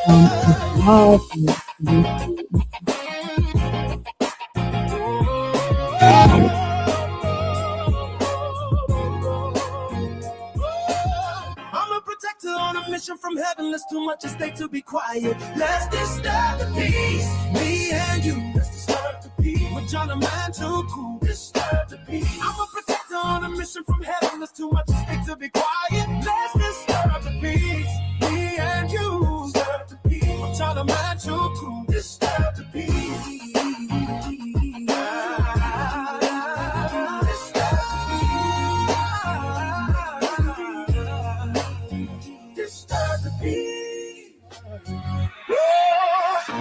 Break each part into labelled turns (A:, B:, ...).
A: It's love.
B: I'm a protector on a mission from heaven. There's too much at stake to be quiet. Let's disturb the peace. Me and you. Let's disturb the peace. With John Amachukwu. Disturb the peace. I'm a protector on a mission from heaven. There's too much at stake to be quiet. Let's disturb the peace. Me and you. Disturb the peace. With John Amachukwu. Disturb the peace.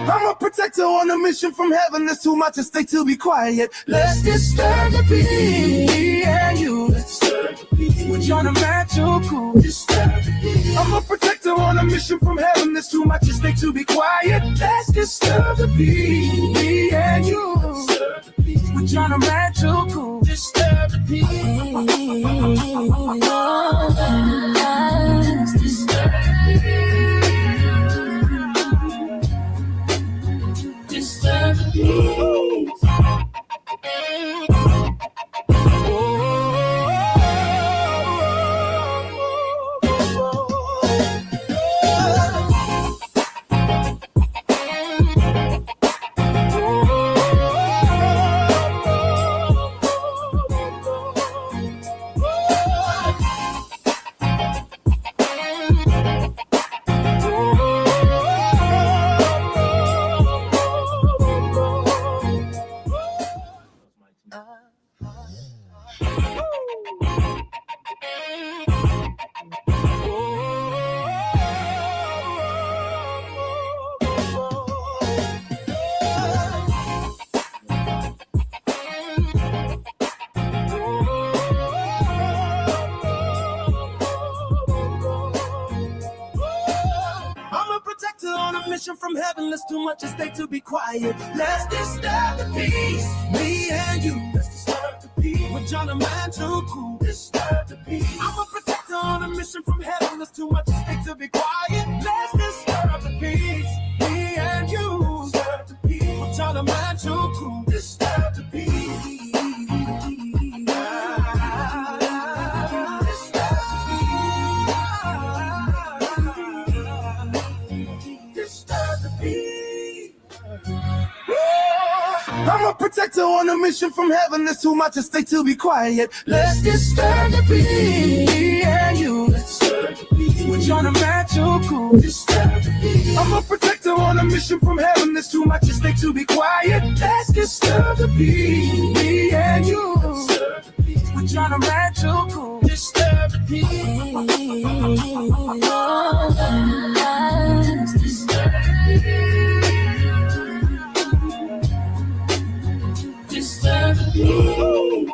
B: I'm a protector on a mission from heaven. There's too much at stake to be quiet. Let's disturb the peace. Me and you. Let's disturb the peace. With John Amachukwu. Disturb the peace. I'm a protector on a mission from heaven. There's too much at stake to be quiet. Let's disturb the peace. Me and you. Disturb the peace. With John Amachukwu. Disturb the peace. Let's disturb the peace. Disturb the peace. From heaven, there's too much at stake to be quiet. Let's disturb the peace. Me and you. Let's disturb the peace. With John Amachukwu. Disturb the peace. I'm a protector on a mission from heaven. There's too much at stake to be quiet. Let's disturb the peace. Me and you. Disturb the peace. With John Amachukwu. Disturb the peace. I'm a protector on a mission from heaven. There's too much at stake to be quiet. Let's disturb the peace. Me and you. Let's disturb the peace. With John Amachukwu. Disturb the peace. I'm a protector on a mission from heaven. There's too much at stake to be quiet. Let's disturb the peace. Me and you. Disturb the peace. With John Amachukwu. Disturb the peace. Let's disturb the peace. Disturb the peace.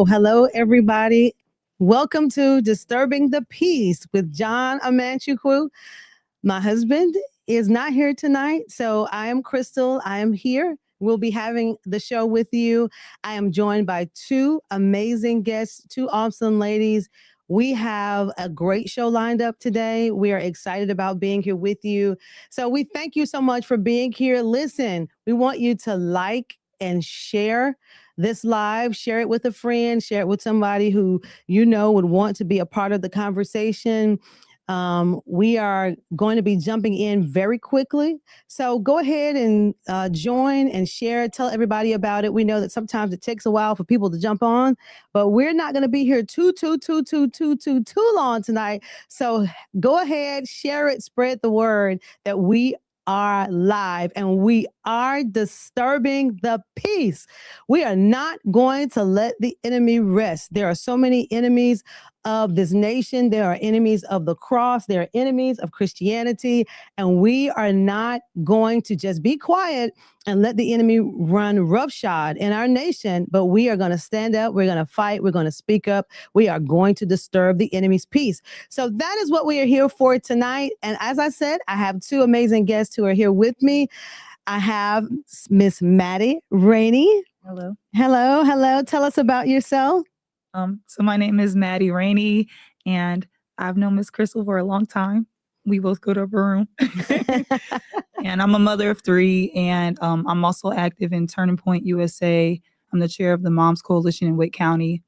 A: Hello, everybody. Welcome to Disturbing the Peace with John Amachukwu, my husband, is not here tonight. So I am Crystal. I am here. We'll be having the show with you. I am joined by two amazing guests, two awesome ladies. We have a great show lined up today. We are excited about being here with you. So we thank you so much for being here. Listen, we want you to like and share this live, share it with a friend, share it with somebody who you know would want to be a part of the conversation. We are going to be jumping in very quickly. So go ahead and join and share. Tell everybody about it. We know that sometimes it takes a while for people to jump on, but we're not going to be here too long tonight. So go ahead, share it, spread the word that we are live and we are disturbing the peace. We are not going to let the enemy rest. There are so many enemies of this nation. There are enemies of the cross. There are enemies of Christianity. And we are not going to just be quiet and let the enemy run roughshod in our nation, but we are going to stand up. We're going to fight. We're going to speak up. We are going to disturb the enemy's peace. So that is what we are here for tonight. And as I said, I have two amazing guests who are here with me. I have Miss Maddie Rainey.
C: Hello.
A: Hello. Hello. Tell us about yourself.
C: So my name is Maddie Rainey, and I've known Miss Crystal for a long time. We both go to a room. And I'm a mother of three, and I'm also active in Turning Point USA. I'm the chair of the Moms Coalition in Wake County.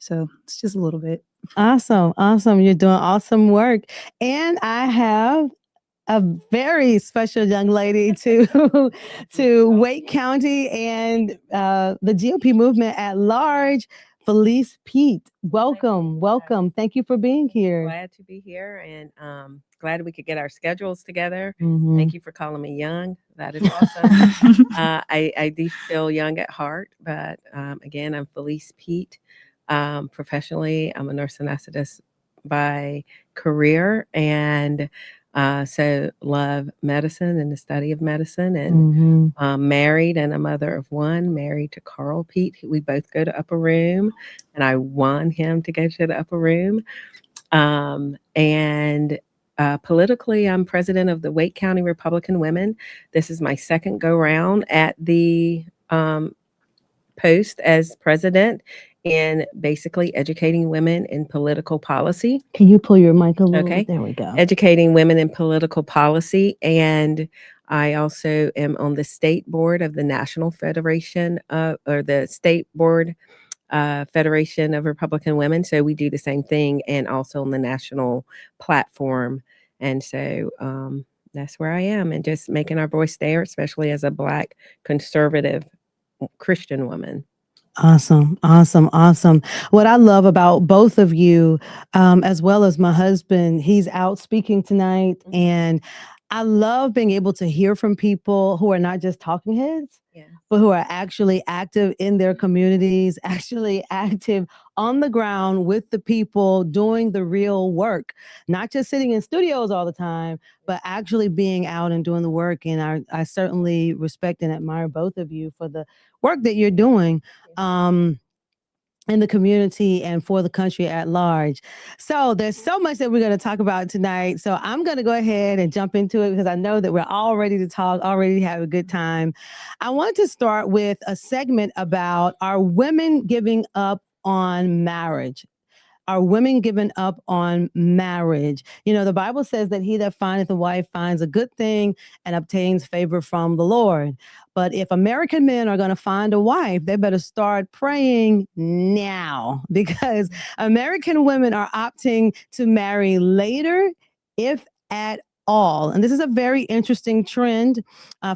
C: So it's just a little bit.
A: Awesome. Awesome. You're doing awesome work. And I have a very special young lady to Wake County and the GOP movement at large, Felice Pete. Welcome. Welcome. Thank you for being here.
D: Glad to be here and glad we could get our schedules together.
A: Mhm.
D: Thank you for calling me young. That is awesome. I do feel young at heart, but again, I'm Felice Pete. Professionally, I'm a nurse anesthetist by career, and so love medicine and the study of medicine, and married and a mother of one, married to Carl Pete. We both go to Upper Room, and I won him to go to the Upper Room. Politically, I'm president of the Wake County Republican Women. This is my second go round at the post as president in basically educating women in political policy.
A: Can you pull your mic a little
D: Okay.
A: bit? There we go.
D: Educating women in political policy. And I also am on the state board of the National Federation or the state board Federation of Republican Women. So we do the same thing, and also on the national platform. And so that's where I am, and just making our voice there, especially as a Black conservative Christian woman.
A: Awesome. Awesome. Awesome. What I love about both of you, as well as my husband, he's out speaking tonight. And I love being able to hear from people who are not just talking heads, but who are actually active in their communities, actually active on the ground with the people doing the real work, not just sitting in studios all the time, but actually being out and doing the work. And I certainly respect and admire both of you for the work that you're doing in the community and for the country at large. So there's so much that we're going to talk about tonight. So I'm going to go ahead and jump into it because I know that we're all ready to talk, already to have a good time. I want to start with a segment about, are women giving up on marriage? Are women giving up on marriage? You know, the Bible says that he that findeth a wife finds a good thing and obtains favor from the Lord. But if American men are going to find a wife, they better start praying now, because American women are opting to marry later, if at all. And this is a very interesting trend.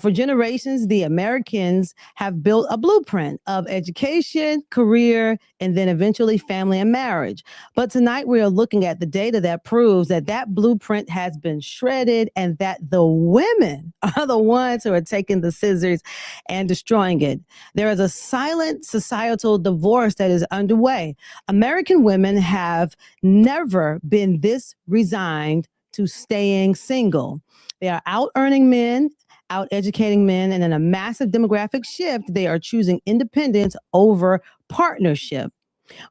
A: For generations, the Americans have built a blueprint of education, career, and then eventually family and marriage. But tonight we are looking at the data that proves that that blueprint has been shredded, and that the women are the ones who are taking the scissors and destroying it. There is a silent societal divorce that is underway. American women have never been this resigned to staying single. They are out earning men, out educating men, and in a massive demographic shift, they are choosing independence over partnership.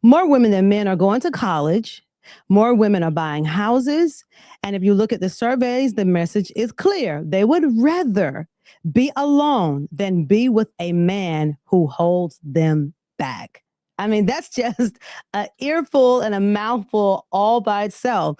A: More women than men are going to college. More women are buying houses. And if you look at the surveys, the message is clear. They would rather be alone than be with a man who holds them back. I mean, that's just an earful and a mouthful all by itself.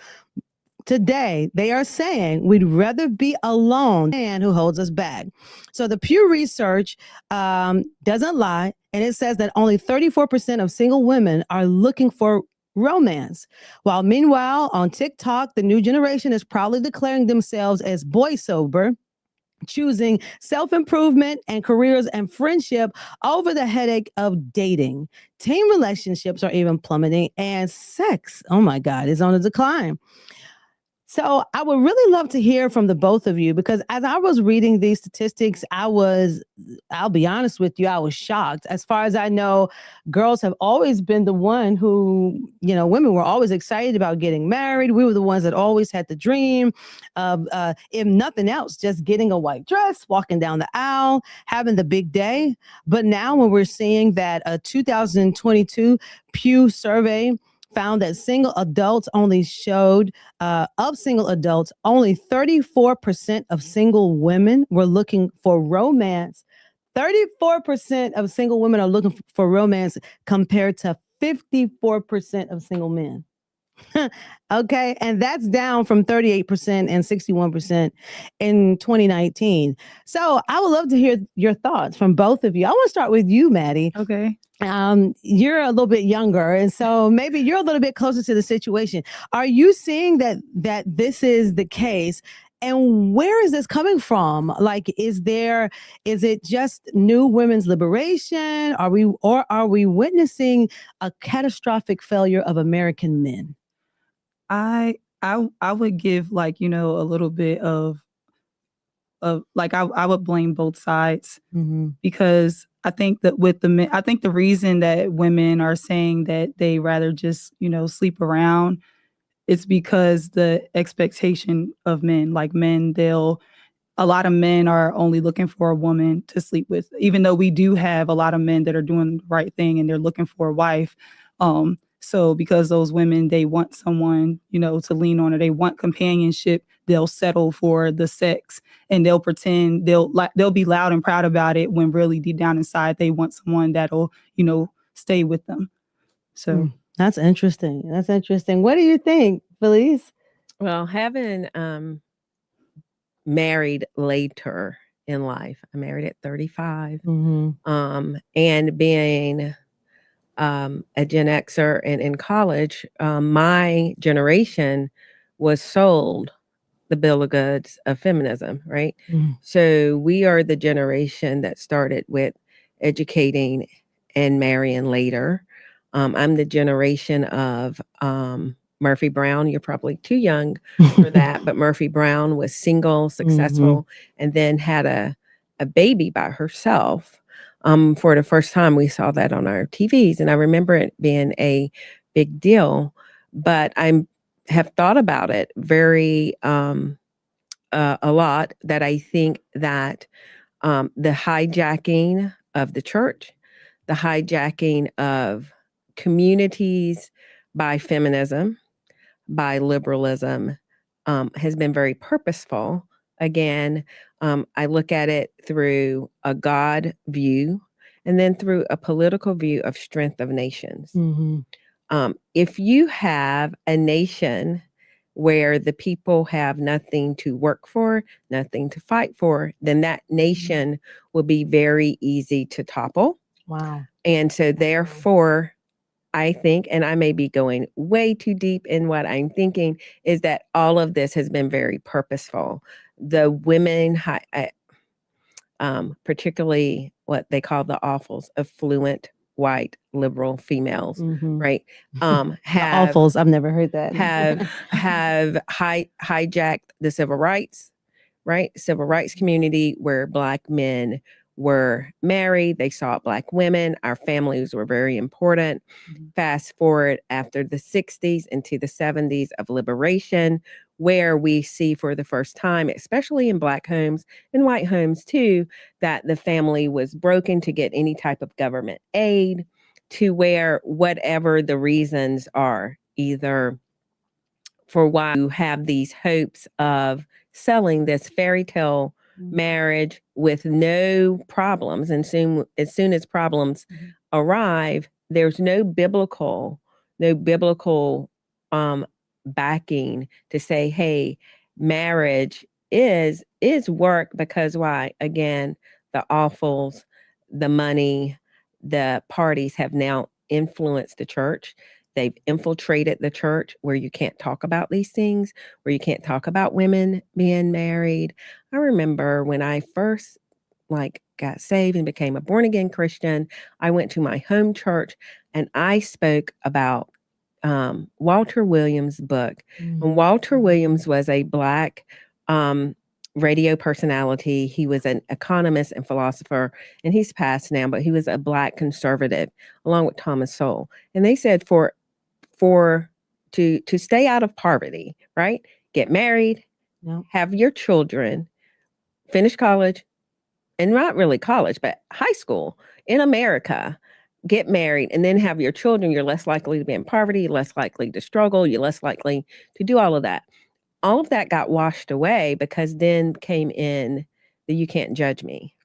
A: Today, they are saying we'd rather be alone than a man who holds us back. So the Pew Research doesn't lie, and it says that only 34% of single women are looking for romance. While meanwhile, on TikTok, the new generation is proudly declaring themselves as boy sober, choosing self-improvement and careers and friendship over the headache of dating. Teen relationships are even plummeting, and sex, oh my God, is on a decline. So I would really love to hear from the both of you, because as I was reading these statistics, I'll be honest with you, I was shocked. As far as I know, girls have always been the one who, women were always excited about getting married. We were the ones that always had the dream of, if nothing else, just getting a white dress, walking down the aisle, having the big day. But now when we're seeing that a 2022 Pew survey found that single adults only showed, of single adults, only 34% of single women were looking for romance. 34% of single women are looking for romance compared to 54% of single men. Okay. And that's down from 38% and 61% in 2019. So I would love to hear your thoughts from both of you. I want to start with you, Maddie.
C: Okay.
A: You're a little bit younger, and so maybe you're a little bit closer to the situation. Are you seeing that this is the case? And where is this coming from? Like, is it just new women's liberation? Are we witnessing a catastrophic failure of American men?
C: I would give a little bit of I would blame both sides, because I think that with the men, I think the reason that women are saying that they rather just sleep around, it's because the expectation of men, a lot of men are only looking for a woman to sleep with, even though we do have a lot of men that are doing the right thing and they're looking for a wife. So because those women, they want someone, to lean on, or they want companionship, they'll settle for the sex, and they'll pretend they'll be loud and proud about it when really deep down inside they want someone that'll, stay with them. So
A: that's interesting. That's interesting. What do you think, Felice?
D: Well, having married later in life, I married at 35, and being a Gen Xer and in college, my generation was sold the bill of goods of feminism, right? So we are the generation that started with educating and marrying later. I'm the generation of Murphy Brown. You're probably too young for that, but Murphy Brown was single, successful, and then had a baby by herself. For the first time, we saw that on our TVs, and I remember it being a big deal. But I have thought about it very a lot, that I think that the hijacking of the church, the hijacking of communities by feminism, by liberalism, has been very purposeful. Again, I look at it through a God view, and then through a political view of strength of nations. If you have a nation where the people have nothing to work for, nothing to fight for, then that nation will be very easy to topple.
A: Wow.
D: And so therefore, I think, and I may be going way too deep in what I'm thinking, is that all of this has been very purposeful. The women, particularly what they call the awfuls, affluent, white, liberal females, right?
A: The awfuls, I've never heard that.
D: have hijacked the civil rights, right? Civil rights community, where Black men were married. They sought Black women. Our families were very important. Fast forward after the 60s into the 70s of liberation, where we see for the first time, especially in Black homes and white homes too, that the family was broken to get any type of government aid, to where whatever the reasons are, either for why you have these hopes of selling this fairy tale marriage with no problems. And as soon as problems arrive, there's no biblical backing to say, hey, marriage is work, because why? Again, the awfuls, the money, the parties have now influenced the church. They've infiltrated the church where you can't talk about these things, where you can't talk about women being married. I remember when I first got saved and became a born again Christian, I went to my home church and I spoke about Walter Williams' book. And Walter Williams was a Black radio personality. He was an economist and philosopher, and he's passed now, but he was a Black conservative along with Thomas Sowell. And they said to stay out of poverty, right? Get married, have your children, finish college, and not really college, but high school in America, get married, and then have your children. You're less likely to be in poverty, you're less likely to struggle, you're less likely to do all of that. All of that got washed away because then came in the you can't judge me.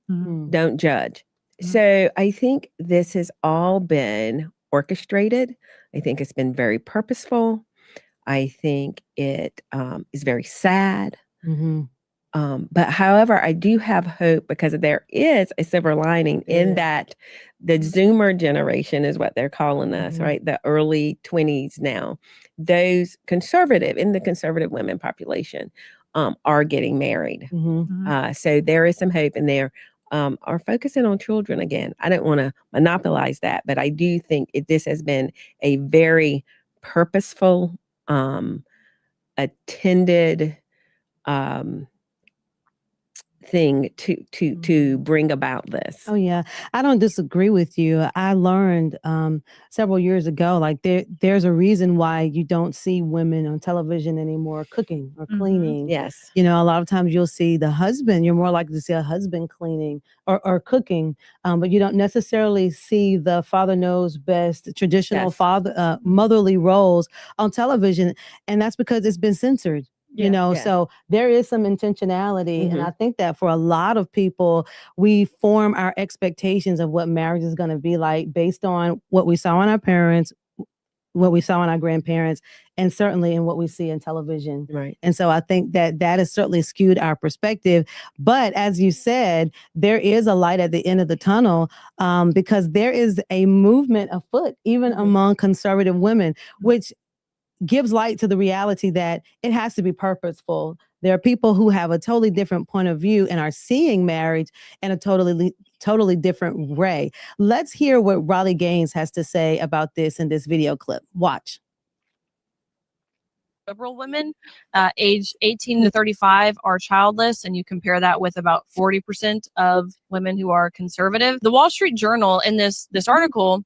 D: Don't judge. So I think this has all been orchestrated. I think it's been very purposeful. I think it is very sad. But however, I do have hope because there is a silver lining in that the Zoomer generation is what they're calling us, right? The early 20s now. Those in the conservative women population are getting married. So there is some hope, and they're are focusing on children again. I don't want to monopolize that, but I do think this has been a very purposeful, attended thing to bring about this.
A: Oh yeah, I don't disagree with you. I learned several years ago, like there's a reason why you don't see women on television anymore cooking or cleaning.
D: Yes.
A: You know, a lot of times you'll see the husband. You're more likely to see a husband cleaning or cooking, but you don't necessarily see the father knows best traditional father motherly roles on television, and that's because it's been censored. You know, so there is some intentionality. And I think that for a lot of people, we form our expectations of what marriage is going to be like based on what we saw in our parents, what we saw in our grandparents, and certainly in what we see in television.
D: Right.
A: And so I think that has certainly skewed our perspective. But as you said, there is a light at the end of the tunnel because there is a movement afoot, even among conservative women, which gives light to the reality that it has to be purposeful. There are people who have a totally different point of view and are seeing marriage in a totally different way. Let's hear what Raleigh Gaines has to say about this in this video clip. Watch.
E: Liberal women, age 18 to 35, are childless, and you compare that with about 40% of women who are conservative. The Wall Street Journal, in this article,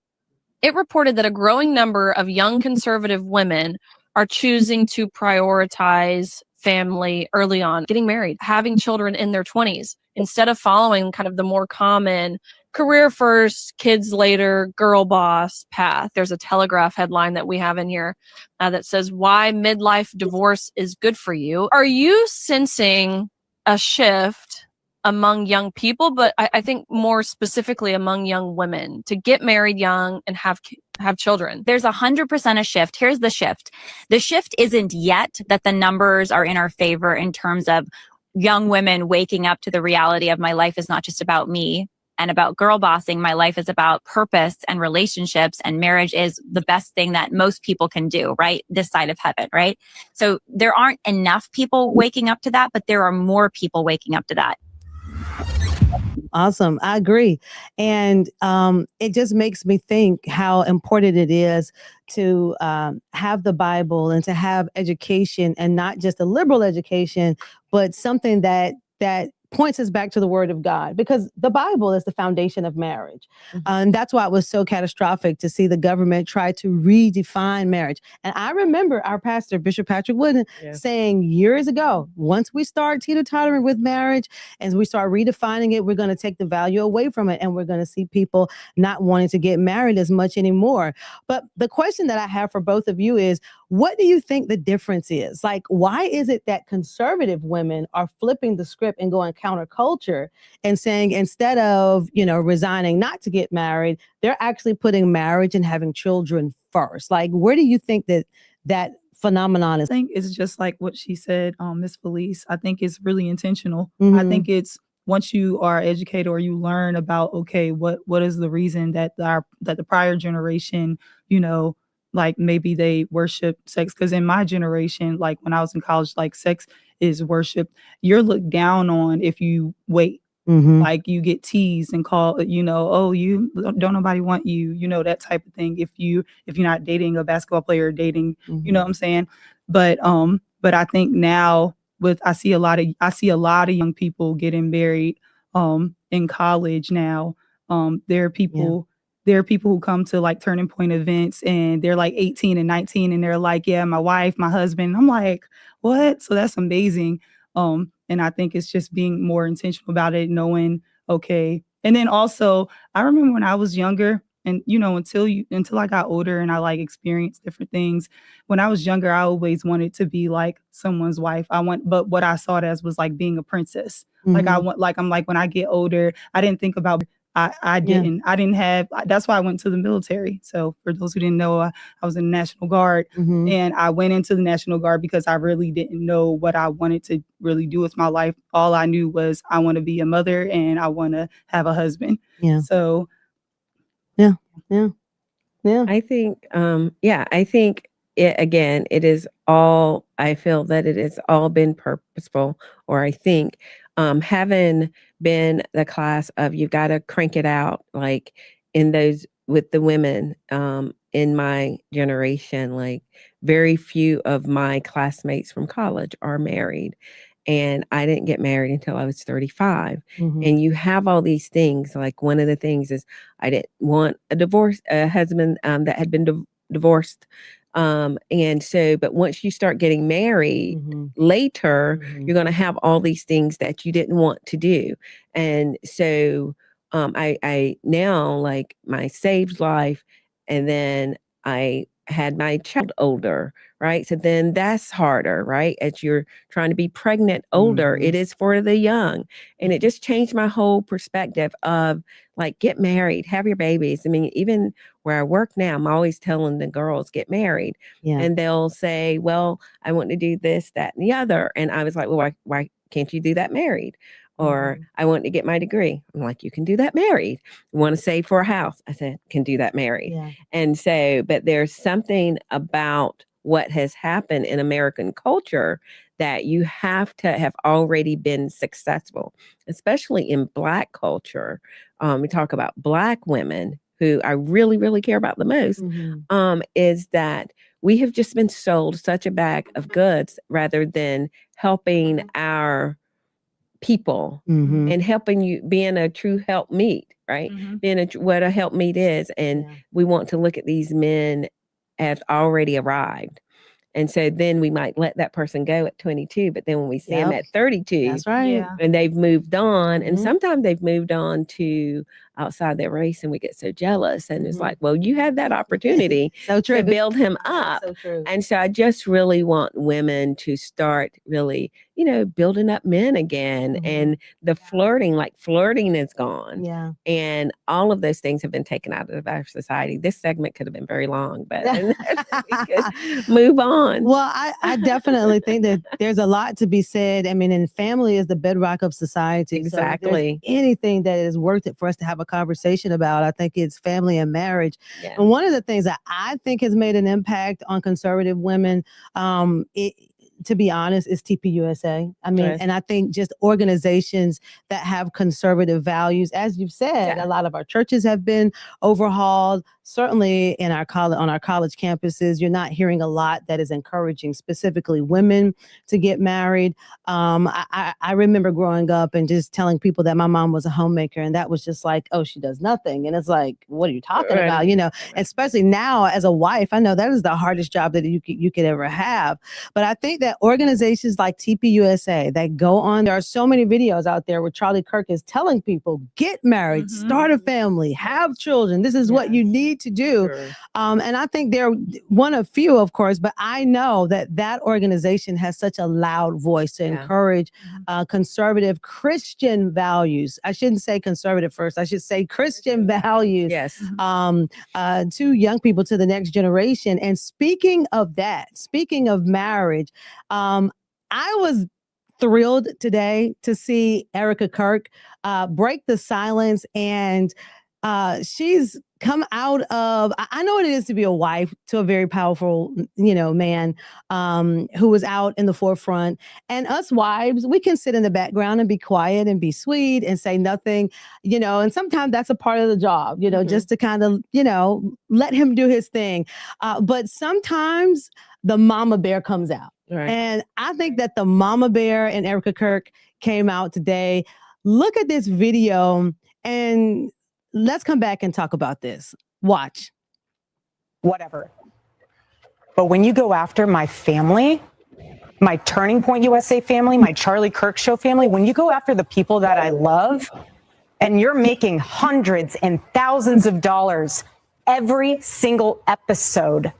E: it reported that a growing number of young conservative women are choosing to prioritize family early on, getting married, having children in their 20s, instead of following kind of the more common career first, kids later, girl boss path. There's a Telegraph headline that we have in here that says, "Why midlife divorce is good for you." Are you sensing a shift among young people, but I think more specifically among young women, to get married young and have children?
F: There's 100% a shift. Here's the shift. The shift isn't yet that the numbers are in our favor in terms of young women waking up to the reality of my life is not just about me and about girl bossing. My life is about purpose and relationships, and marriage is the best thing that most people can do, right? This side of heaven, right? So there aren't enough people waking up to that, but there are more people waking up to that.
A: Awesome. I agree. And it just makes me think how important it is to have the Bible and to have education, and not just a liberal education, but something that points us back to the Word of God, because the Bible is the foundation of marriage. And that's why it was so catastrophic to see the government try to redefine marriage. And I remember our pastor, Bishop Patrick Wooden, saying years ago, once we start teeter-tottering with marriage and we start redefining it, we're going to take the value away from it, and we're going to see people not wanting to get married as much anymore. But the question that I have for both of you is, What do you think the difference is? Like, why is it that conservative women are flipping the script and going counterculture and saying instead of, resigning not to get married, they're actually putting marriage and having children first? Like, where do you think that phenomenon
C: I
A: is?
C: think it's just like what she said, Miss Felice. I think it's really intentional. I
A: Mhm.
C: think it's once you are educated or you learn about, okay, what is the reason that the prior generation, like maybe they worship sex. Because in my generation, like when I was in college, like sex is worship. You're looked down on if you wait.
A: Mhm.
C: Like you get teased and called, oh, you don't nobody want you, that type of thing. If you're not dating a basketball player or dating, you know what I'm saying? But I think now I see a lot of young people getting married in college now. There are people who come to like turning point events and they're like 18 and 19 and they're like, yeah, my wife, my husband. I'm like, what? So that's amazing. And I think it's just being more intentional about it, knowing, okay. And then also, I remember when I was younger and, until I got older and I like experienced different things. When I was younger, I always wanted to be like someone's wife. But what I saw it as was like being a princess. Like I'm like, when I get older, I didn't think about I didn't have, that's why I went to the military. So for those who didn't know, I was in the National Guard and I went into the National Guard because I really didn't know what I wanted to really do with my life. All I knew was I want to be a mother and I want to have a husband.
A: Yeah.
C: So
A: Yeah. Yeah. Yeah.
D: I think, I think it is all, I feel that it has all been purposeful, or I think, having been the class of, you've got to crank it out, like in those, with the women, in my generation, like very few of my classmates from college are married. And I didn't get married until I was 35.
A: Mhm.
D: And you have all these things. Like one of the things is I didn't want a husband that had been divorced. And so, but once you start getting married later, you're going to have all these things that you didn't want to do. And so, I now like my saved life, and then I had my child older, right? So then that's harder, right? As you're trying to be pregnant older, it is for the young. And it just changed my whole perspective of like, get married, have your babies. I mean, even where I work now, I'm always telling the girls, get married.
A: Yeah.
D: And they'll say, well, I want to do this, that, and the other. And I was like, well, why can't you do that married? Or I want to get my degree. I'm like, you can do that married. Want to save for a house? I said, can do that married.
A: Yeah.
D: And so, but there's something about what has happened in American culture that you have to have already been successful, especially in Black culture. We talk about Black women, who I really, really care about the most, is that we have just been sold such a bag of goods rather than helping our people and helping you, being a true helpmeet, right? Being what a helpmeet is. And we want to look at these men as already arrived. And so then we might let that person go at 22, but then when we see them at 32,
A: That's right.
C: yeah.
D: and they've moved on, and sometimes they've moved on to outside their race, and we get so jealous, and it's like, well, you had that opportunity
A: So true.
D: to build him up.
A: So true.
D: And so I just really want women to start really, building up men again. And the flirting is gone.
A: Yeah.
D: And all of those things have been taken out of our society. This segment could have been very long, but we could move on.
A: Well, I definitely think that there's a lot to be said. I mean, and family is the bedrock of society.
D: Exactly.
A: So if there's anything that is worth it for us to have a conversation about, I think it's family and marriage.
D: Yeah.
A: And one of the things that I think has made an impact on conservative women, to be honest, is TPUSA. I mean, and I think just organizations that have conservative values, as you've said, a lot of our churches have been overhauled. Certainly in our on our college campuses, you're not hearing a lot that is encouraging specifically women to get married. I remember growing up and just telling people that my mom was a homemaker, and that was just like, oh, she does nothing. And it's like, what are you talking about? Especially now as a wife, I know that is the hardest job that you could ever have. But I think that organizations like TPUSA that go on, there are so many videos out there where Charlie Kirk is telling people, get married, start a family, have children. This is what you need to do.
D: Sure.
A: And I think they're one of few, of course, but I know that that organization has such a loud voice to encourage conservative Christian values. I shouldn't say conservative first. I should say Christian values.
D: Yes.
A: To young people, to the next generation. And speaking of that, speaking of marriage, I was thrilled today to see Erika Kirk break the silence, and she's come out of, I know what it is to be a wife to a very powerful, man who was out in the forefront. And us wives, we can sit in the background and be quiet and be sweet and say nothing, and sometimes that's a part of the job, just to kind of, let him do his thing. But sometimes the mama bear comes out.
D: Right.
A: And I think that the mama bear and Erika Kirk came out today. Look at this video and let's come back and talk about this. Watch.
G: Whatever. But when you go after my family, my Turning Point USA family, my Charlie Kirk Show family, when you go after the people that I love, and you're making hundreds and thousands of dollars every single episode,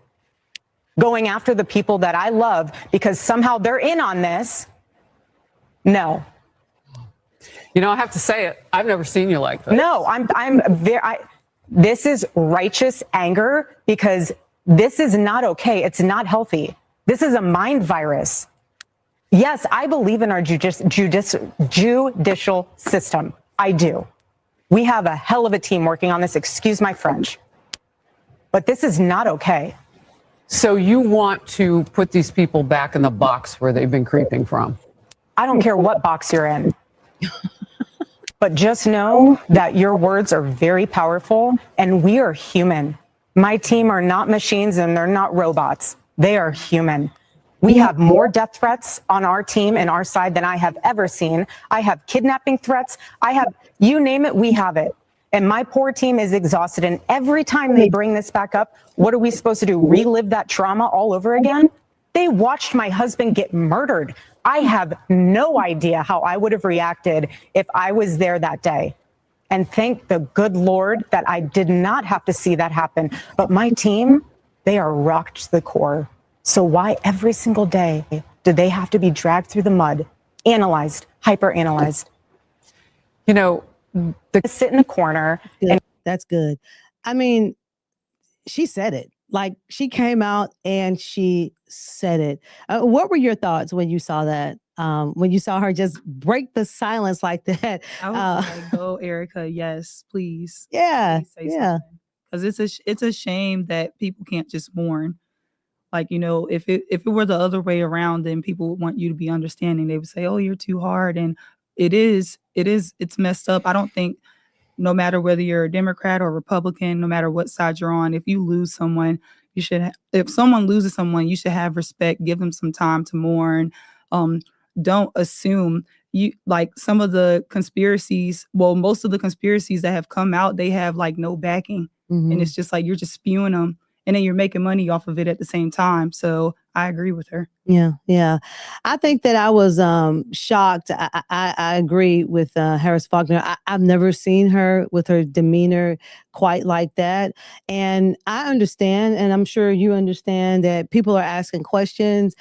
G: going after the people that I love because somehow they're in on this, no.
H: I have to say it. I've never seen you like this.
G: No, this is righteous anger because this is not okay. It's not healthy. This is a mind virus. Yes, I believe in our judicial system. I do. We have a hell of a team working on this. Excuse my French. But this is not okay.
H: So you want to put these people back in the box where they've been creeping from?
G: I don't care what box you're in. But just know that your words are very powerful and we are human. My team are not machines and they're not robots. They are human. We have more death threats on our team and our side than I have ever seen. I have kidnapping threats. You name it, we have it. And my poor team is exhausted. And every time they bring this back up, what are we supposed to do? Relive that trauma all over again? They watched my husband get murdered. I have no idea how I would have reacted if I was there that day. And thank the good Lord that I did not have to see that happen. But my team, they are rocked to the core. So why every single day do they have to be dragged through the mud, analyzed, hyper-analyzed? They sit in a corner.
A: That's good. I mean, she said it. Like, she came out and she said it. What were your thoughts when you saw that? When you saw her just break the silence like that?
C: I was like, go, Erika. Yes, please.
A: Yeah.
C: Please say something. Because it's a shame that people can't just mourn. Like, if it were the other way around, then people would want you to be understanding. They would say, oh, you're too hard. And it's messed up. I don't think, no matter whether you're a Democrat or Republican, no matter what side you're on, if you lose someone, if someone loses someone, you should have respect, give them some time to mourn. Don't assume like some of the conspiracies. Well, most of the conspiracies that have come out, they have like no backing.
A: Mm-hmm.
C: And it's just like, you're just spewing them and then you're making money off of it at the same time. So I agree with her.
A: Yeah. I think that I was shocked. I agree with Harris Faulkner. I've never seen her with her demeanor quite like that. And I understand, and I'm sure you understand, that people are asking questions.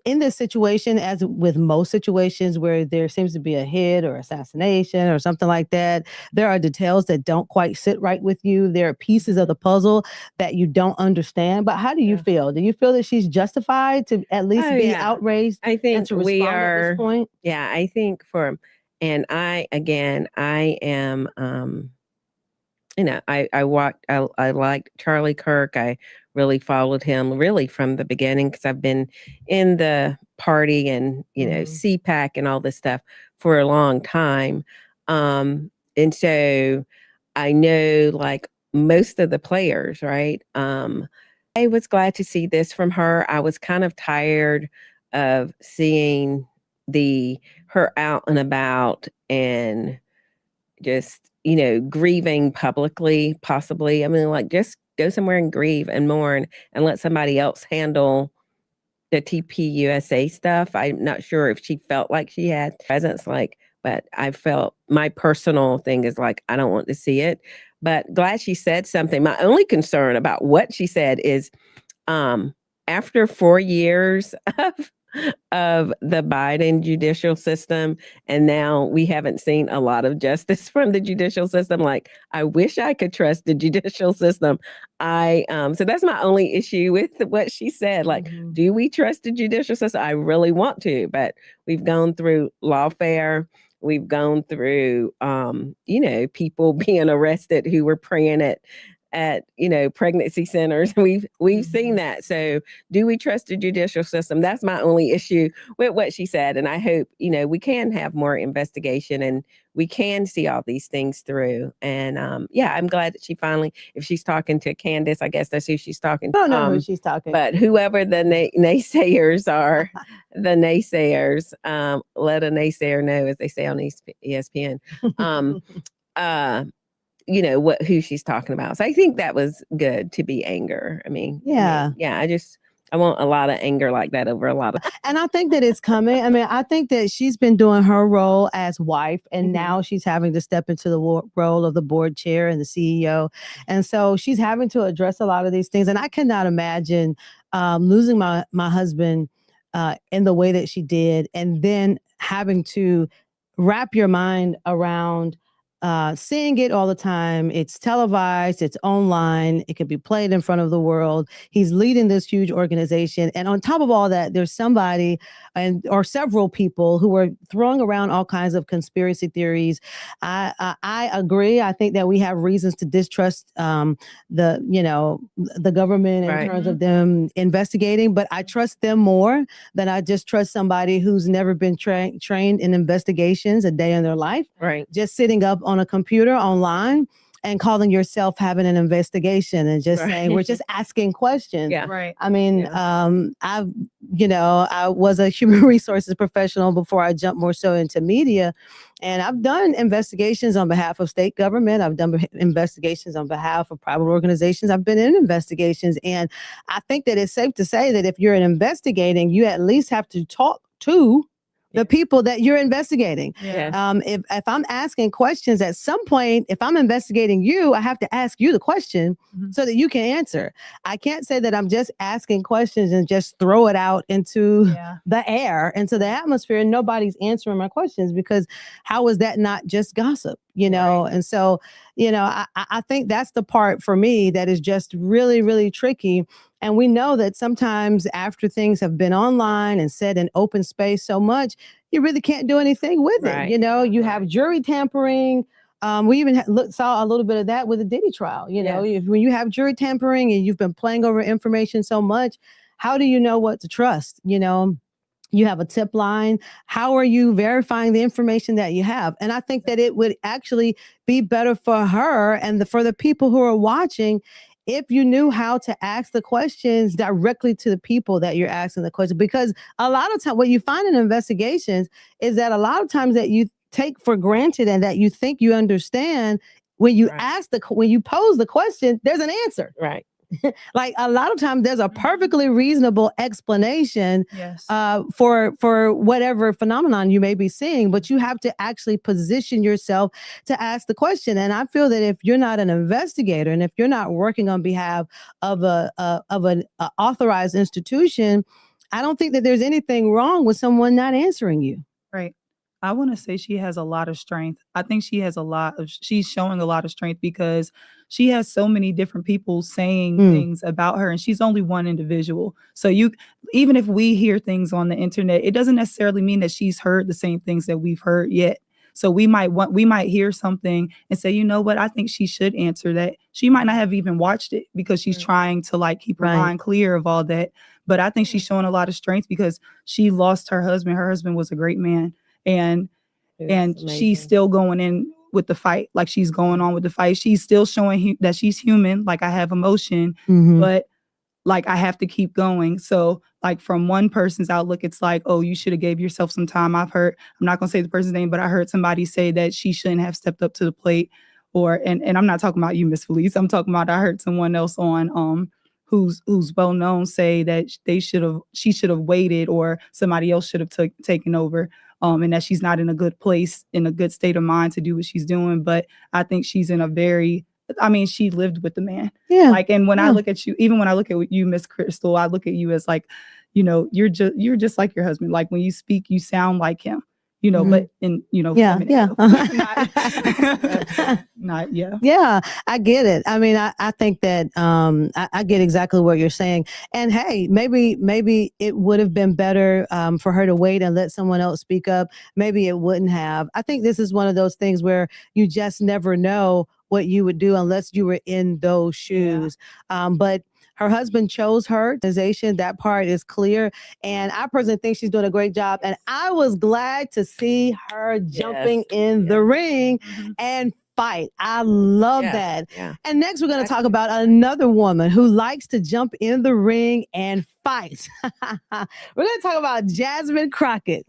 A: In this situation, as with most situations where there seems to be a hit or assassination or something like that, there are details that don't quite sit right with you. There are pieces of the puzzle that you don't understand. But how do you feel? Do you feel that she's justified to at least be outraged?
D: I think
A: and to respond
D: we are.
A: At this point?
D: Yeah, I think I am. I liked Charlie Kirk. I really followed him really from the beginning because I've been in the party and, CPAC and all this stuff for a long time. And so I know like most of the players, right? I was glad to see this from her. I was kind of tired of seeing her out and about and just, grieving publicly, possibly. I mean, like, just go somewhere and grieve and mourn and let somebody else handle the TPUSA stuff. I'm not sure if she felt like she had presence like but I felt my personal thing is like, I don't want to see it. But glad she said something. My only concern about what she said is after 4 years of the Biden judicial system, and now we haven't seen a lot of justice from the judicial system. Like, I wish I could trust the judicial system. So that's my only issue with what she said. Like, do we trust the judicial system? I really want to, but we've gone through lawfare. We've gone through, people being arrested who were praying at pregnancy centers. We've seen that. So do we trust the judicial system? That's my only issue with what she said. And I hope, we can have more investigation and we can see all these things through. And I'm glad that she finally, if she's talking to Candace, I guess that's who she's talking to.
A: I don't know who she's talking to.
D: But whoever the naysayers are, the naysayers, let a naysayer know, as they say on ESPN. Who she's talking about. So I think that was good to be anger. I mean, I want a lot of anger like that over a lot of.
A: And I think that it's coming. I mean, I think that she's been doing her role as wife, and now she's having to step into the role of the board chair and the CEO. And so she's having to address a lot of these things. And I cannot imagine losing my husband in the way that she did, and then having to wrap your mind around seeing it all the time. It's televised, it's online, it could be played in front of the world. He's leading this huge organization. And on top of all that, there's somebody or several people who are throwing around all kinds of conspiracy theories. I agree. I think that we have reasons to distrust the government in terms of them investigating, but I trust them more than I just trust somebody who's never been trained in investigations a day in their life.
D: Right.
A: Just sitting up on a computer online and calling yourself having an investigation and just saying, we're just asking questions.
D: Yeah.
C: Right.
A: I mean, I was a human resources professional before I jumped more so into media. And I've done investigations on behalf of state government. I've done investigations on behalf of private organizations. I've been in investigations. And I think that it's safe to say that if you're investigating, you at least have to talk to the people that you're investigating.
C: Yeah.
A: If I'm asking questions at some point, if I'm investigating you, I have to ask you the question so that you can answer. I can't say that I'm just asking questions and just throw it out into the air, into the atmosphere, and nobody's answering my questions, because how is that not just gossip? Right. And so, I think that's the part for me that is just really, really tricky. And we know that sometimes after things have been online and said in open space so much, you really can't do anything with it. You have jury tampering. We even saw a little bit of that with the Diddy trial. When you have jury tampering and you've been playing over information so much, how do you know what to trust? You have a tip line. How are you verifying the information that you have? And I think that it would actually be better for her and for the people who are watching if you knew how to ask the questions directly to the people that you're asking the question. Because a lot of times what you find in investigations is that a lot of times that you take for granted and that you think you understand, when you when you pose the question, there's an answer.
D: Right.
A: Like a lot of times there's a perfectly reasonable explanation for whatever phenomenon you may be seeing, but you have to actually position yourself to ask the question. And I feel that if you're not an investigator and if you're not working on behalf of an authorized institution, I don't think that there's anything wrong with someone not answering you.
C: Right. I want to say she has a lot of strength. I think she's showing a lot of strength because she has so many different people saying things about her, and she's only one individual. So even if we hear things on the internet, it doesn't necessarily mean that she's heard the same things that we've heard yet. So we might hear something and say, you know what, I think she should answer that. She might not have even watched it because she's trying to keep her mind clear of all that. But I think she's showing a lot of strength because she lost her husband. Her husband was a great man. And she's still going in with the fight. Like, she's going on with the fight. She's still showing that she's human. Like, I have emotion, but I have to keep going. So from one person's outlook, it's like, oh, you should have gave yourself some time. I'm not going to say the person's name, but I heard somebody say that she shouldn't have stepped up to the plate, and I'm not talking about you, Miss Felice. I'm talking about, I heard someone else on who's well known say that she should have waited, or somebody else should have taken over. and that she's not in a good place, in a good state of mind to do what she's doing. But I think she's in a very, I mean, she lived with the man.
A: Yeah.
C: Like, and when I look at you, even when I look at you, Miss Crystal, I look at you as like, you know, you're just like your husband. Like when you speak, you sound like him. You know, but in, you know,
A: Yeah,
C: feminine.
A: yeah.
C: Not, yeah.
A: Yeah, I get it. I mean, I think that I get exactly what you're saying. And hey, maybe it would have been better for her to wait and let someone else speak up. Maybe it wouldn't have. I think this is one of those things where you just never know what you would do unless you were in those shoes. But her husband chose her organization. That part is clear. And I personally think she's doing a great job. And I was glad to see her jumping in the ring and fight. I love that.
D: Yeah.
A: And next, we're going to talk about another woman who likes to jump in the ring and fight. We're going to talk about Jasmine Crockett.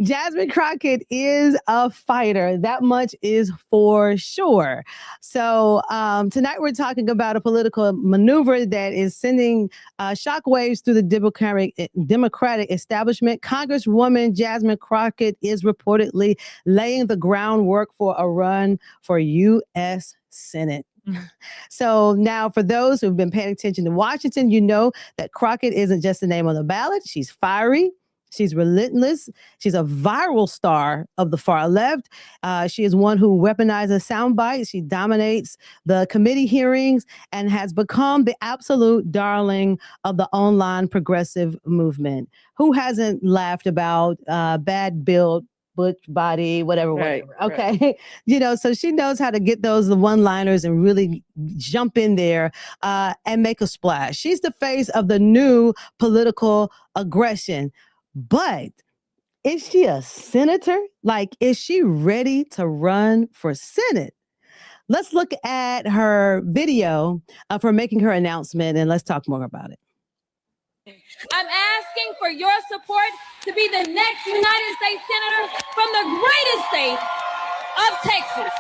A: Jasmine Crockett is a fighter. That much is for sure. So tonight we're talking about a political maneuver that is sending shockwaves through the Democratic establishment. Congresswoman Jasmine Crockett is reportedly laying the groundwork for a run for U.S. Senate. So now for those who've been paying attention to Washington, you know that Crockett isn't just a name on the ballot. She's fiery. She's relentless. She's a viral star of the far left. She is one who weaponizes sound bites. She dominates the committee hearings and has become the absolute darling of the online progressive movement. Who hasn't laughed about bad build, butch body, whatever. Okay. Right. You know, so she knows how to get those one-liners and really jump in there and make a splash. She's the face of the new political aggression. But is she a senator? Like, is she ready to run for Senate? Let's look at her video of her making her announcement and let's talk more about it.
I: I'm asking for your support to be the next United States Senator from the greatest state of Texas.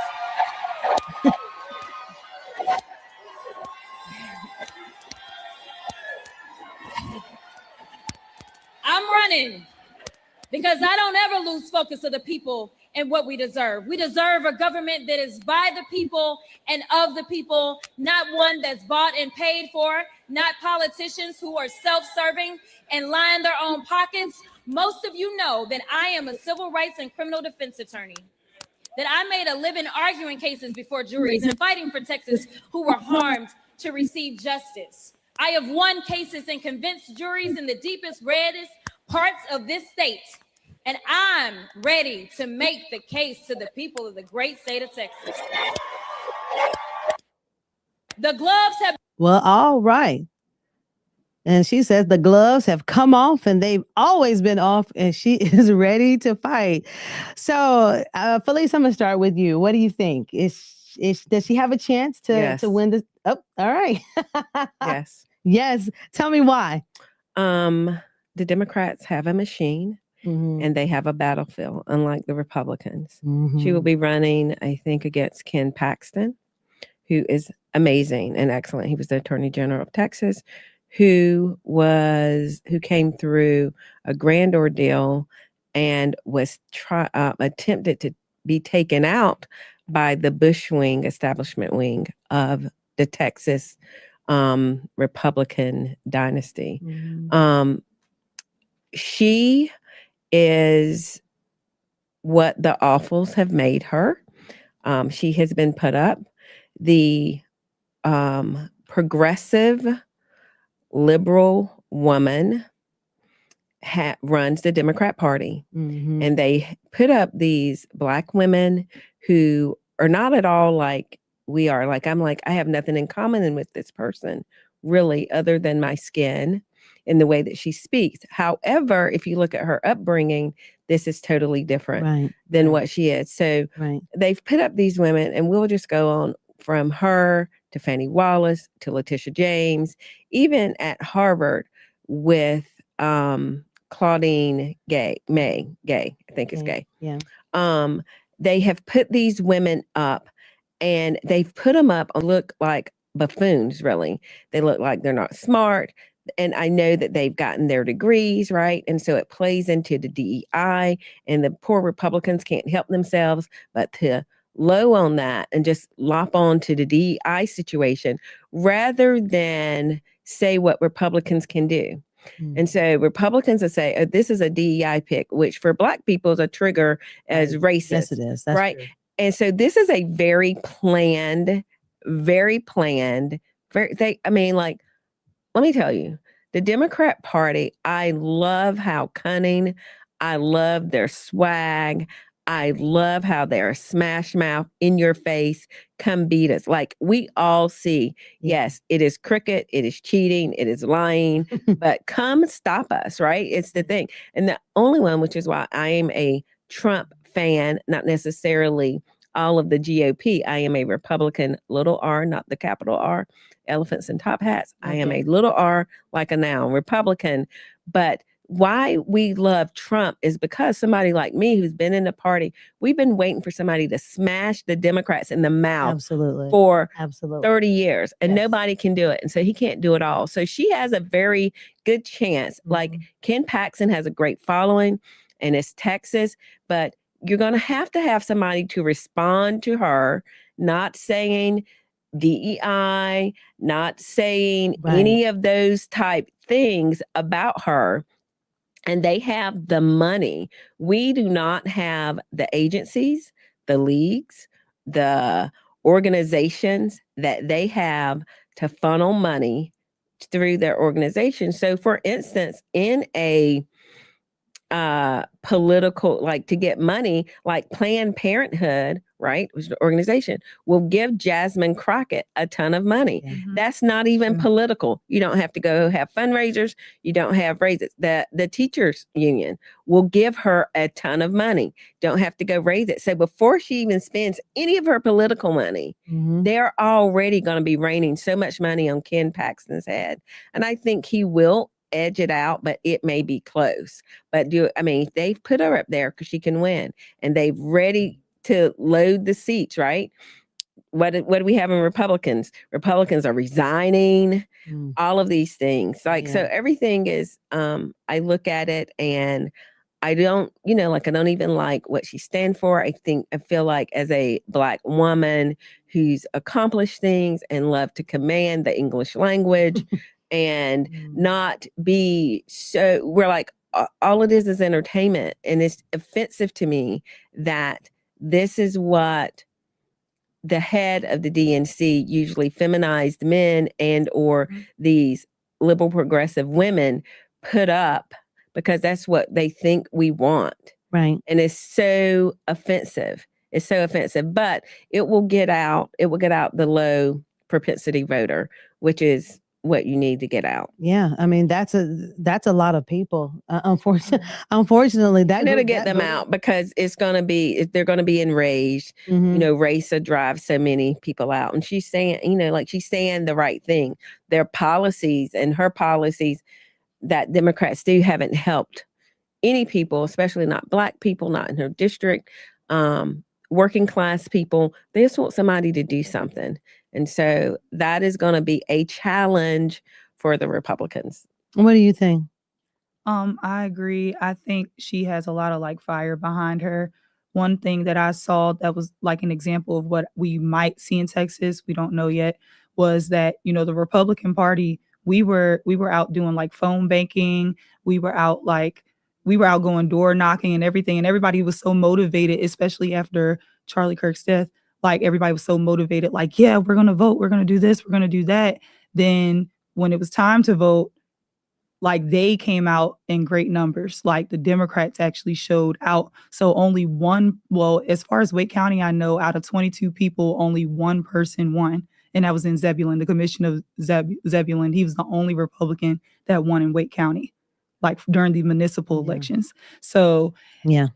I: I'm running because I don't ever lose focus of the people and what we deserve. We deserve a government that is by the people and of the people, not one that's bought and paid for, not politicians who are self-serving and line their own pockets. Most of you know that I am a civil rights and criminal defense attorney, that I made a living arguing cases before juries and fighting for Texas who were harmed to receive justice. I have won cases and convinced juries in the deepest, reddest parts of this state. And I'm ready to make the case to the people of the great state of Texas. The gloves have...
A: Well, all right. And she says the gloves have come off and they've always been off and she is ready to fight. So, Felice, I'm going to start with you. What do you think? Does she have a chance to win this? Oh, all right.
D: Yes.
A: Yes. Tell me why.
D: The Democrats have a machine and they have a battlefield, unlike the Republicans. She will be running, I think, against Ken Paxton, who is amazing and excellent. He was the Attorney General of Texas, who came through a grand ordeal and was attempted to be taken out by the Bush wing, establishment wing of the Texas Republican dynasty. She is what the awfuls have made her. She has been put up. The progressive liberal woman runs the Democrat Party. And they put up these Black women who are not at all like we are. Like, I'm like, I have nothing in common with this person, really, other than my skin and the way that she speaks. However, if you look at her upbringing, this is totally different than what she is. So they've put up these women, and we'll just go on from her to Fannie Wallace to Letitia James, even at Harvard with Claudine May Gay, I think is Gay.
A: Yeah.
D: They have put these women up, and they've put them up and look like buffoons, really. They look like they're not smart. and I know that they've gotten their degrees, right? And so it plays into the DEI, and the poor Republicans can't help themselves but to low on that and just lop on to the DEI situation rather than say what Republicans can do. And so Republicans will say, oh, this is a DEI pick, which for Black people is a trigger as racist.
A: Yes, it is. That's
D: right.
A: true.
D: And so this is a very planned, I mean, like, let me tell you, the Democrat Party, I love how cunning, I love their swag, I love how they're smash mouth, in your face, come beat us. Like, we all see, yes, it is crooked, it is cheating, it is lying, but come stop us, right? It's the thing. And the only one, which is why I am a Trump fan, not necessarily all of the GOP. I am a Republican, little r, not the capital R, elephants and top hats. I am a little r, like a noun, Republican. But why we love Trump is because somebody like me who's been in the party, we've been waiting for somebody to smash the Democrats in the mouth
A: Absolutely.
D: for
A: Absolutely.
D: 30 years, and
A: Yes.
D: nobody can do it. And so he can't do it all. So she has a very good chance. Like, Ken Paxton has a great following, and it's Texas, but you're going to have somebody to respond to her, not saying DEI, not saying any of those type things about her. And they have the money. We do not have the agencies, the leagues, the organizations that they have to funnel money through their organization. So for instance, in a political, like, to get money, like Planned Parenthood, right, which is an organization, will give Jasmine Crockett a ton of money. That's not even political. You don't have to go have fundraisers. You don't have raises. The teachers union will give her a ton of money. Don't have to go raise it. So before she even spends any of her political money, they're already going to be raining so much money on Ken Paxton's head. And I think he will edge it out, but it may be close. But they've put her up there because she can win, and they've ready to load the seats, right? What do we have in Republicans? Republicans are resigning, all of these things. Like, so everything is, I look at it and I don't, I don't even like what she stands for. I feel like as a Black woman who's accomplished things and love to command the English language and not be so, we're like, all it is entertainment. And it's offensive to me that this is what the head of the DNC, usually feminized men and or these liberal progressive women, put up, because that's what they think we want.
A: Right.
D: And it's so offensive. It's so offensive, but it will get out the low propensity voter, which is what you need to get out.
A: Yeah, I mean, that's a lot of people. Unfortunately, that
D: it'll get them out, because they're going to be enraged. Race will drive so many people out. And she's saying, she's saying the right thing. Their policies and her policies that Democrats do haven't helped any people, especially not Black people, not in her district, working class people. They just want somebody to do something. And so that is going to be a challenge for the Republicans.
A: What do you think?
C: I agree. I think she has a lot of fire behind her. One thing that I saw that was like an example of what we might see in Texas, we don't know yet, was that, the Republican Party, we were out doing phone banking. We were out going door knocking and everything. And everybody was so motivated, especially after Charlie Kirk's death. Everybody was so motivated, yeah, we're going to vote. We're going to do this. We're going to do that. Then when it was time to vote, they came out in great numbers. The Democrats actually showed out. So only as far as Wake County, I know, out of 22 people, only one person won. And that was in Zebulon, the commissioner of Zebulon. He was the only Republican that won in Wake County, during the municipal elections. So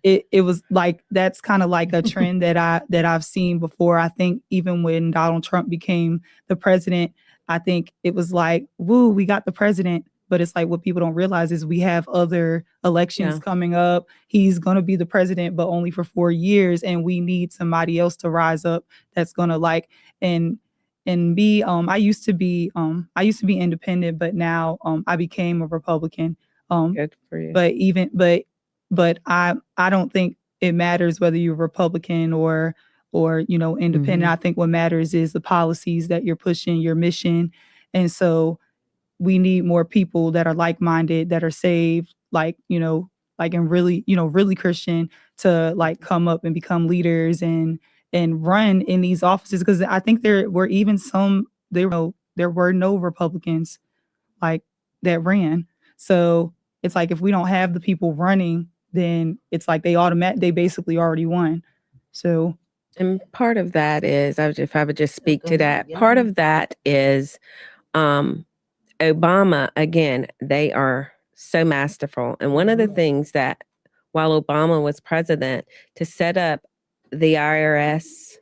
C: it was that's kind of a trend that I've seen before. I think even when Donald Trump became the president, I think it was woo, we got the president. But it's what people don't realize is we have other elections coming up. He's going to be the president, but only for 4 years. And we need somebody else to rise up that's going to and and me, I used to be independent, but now I became a Republican.
D: Good for you.
C: But I don't think it matters whether you're Republican or independent. I think what matters is the policies that you're pushing, your mission. And so we need more people that are like-minded, that are saved, and really, really Christian, to like come up and become leaders and run in these offices. Because I think there were no Republicans like that ran. So it's like, if we don't have the people running, then it's like they basically already won. So,
D: and part of that is, if I would just speak to that, part of that is Obama, again, they are so masterful. And one of the things that, while Obama was president, to set up the IRS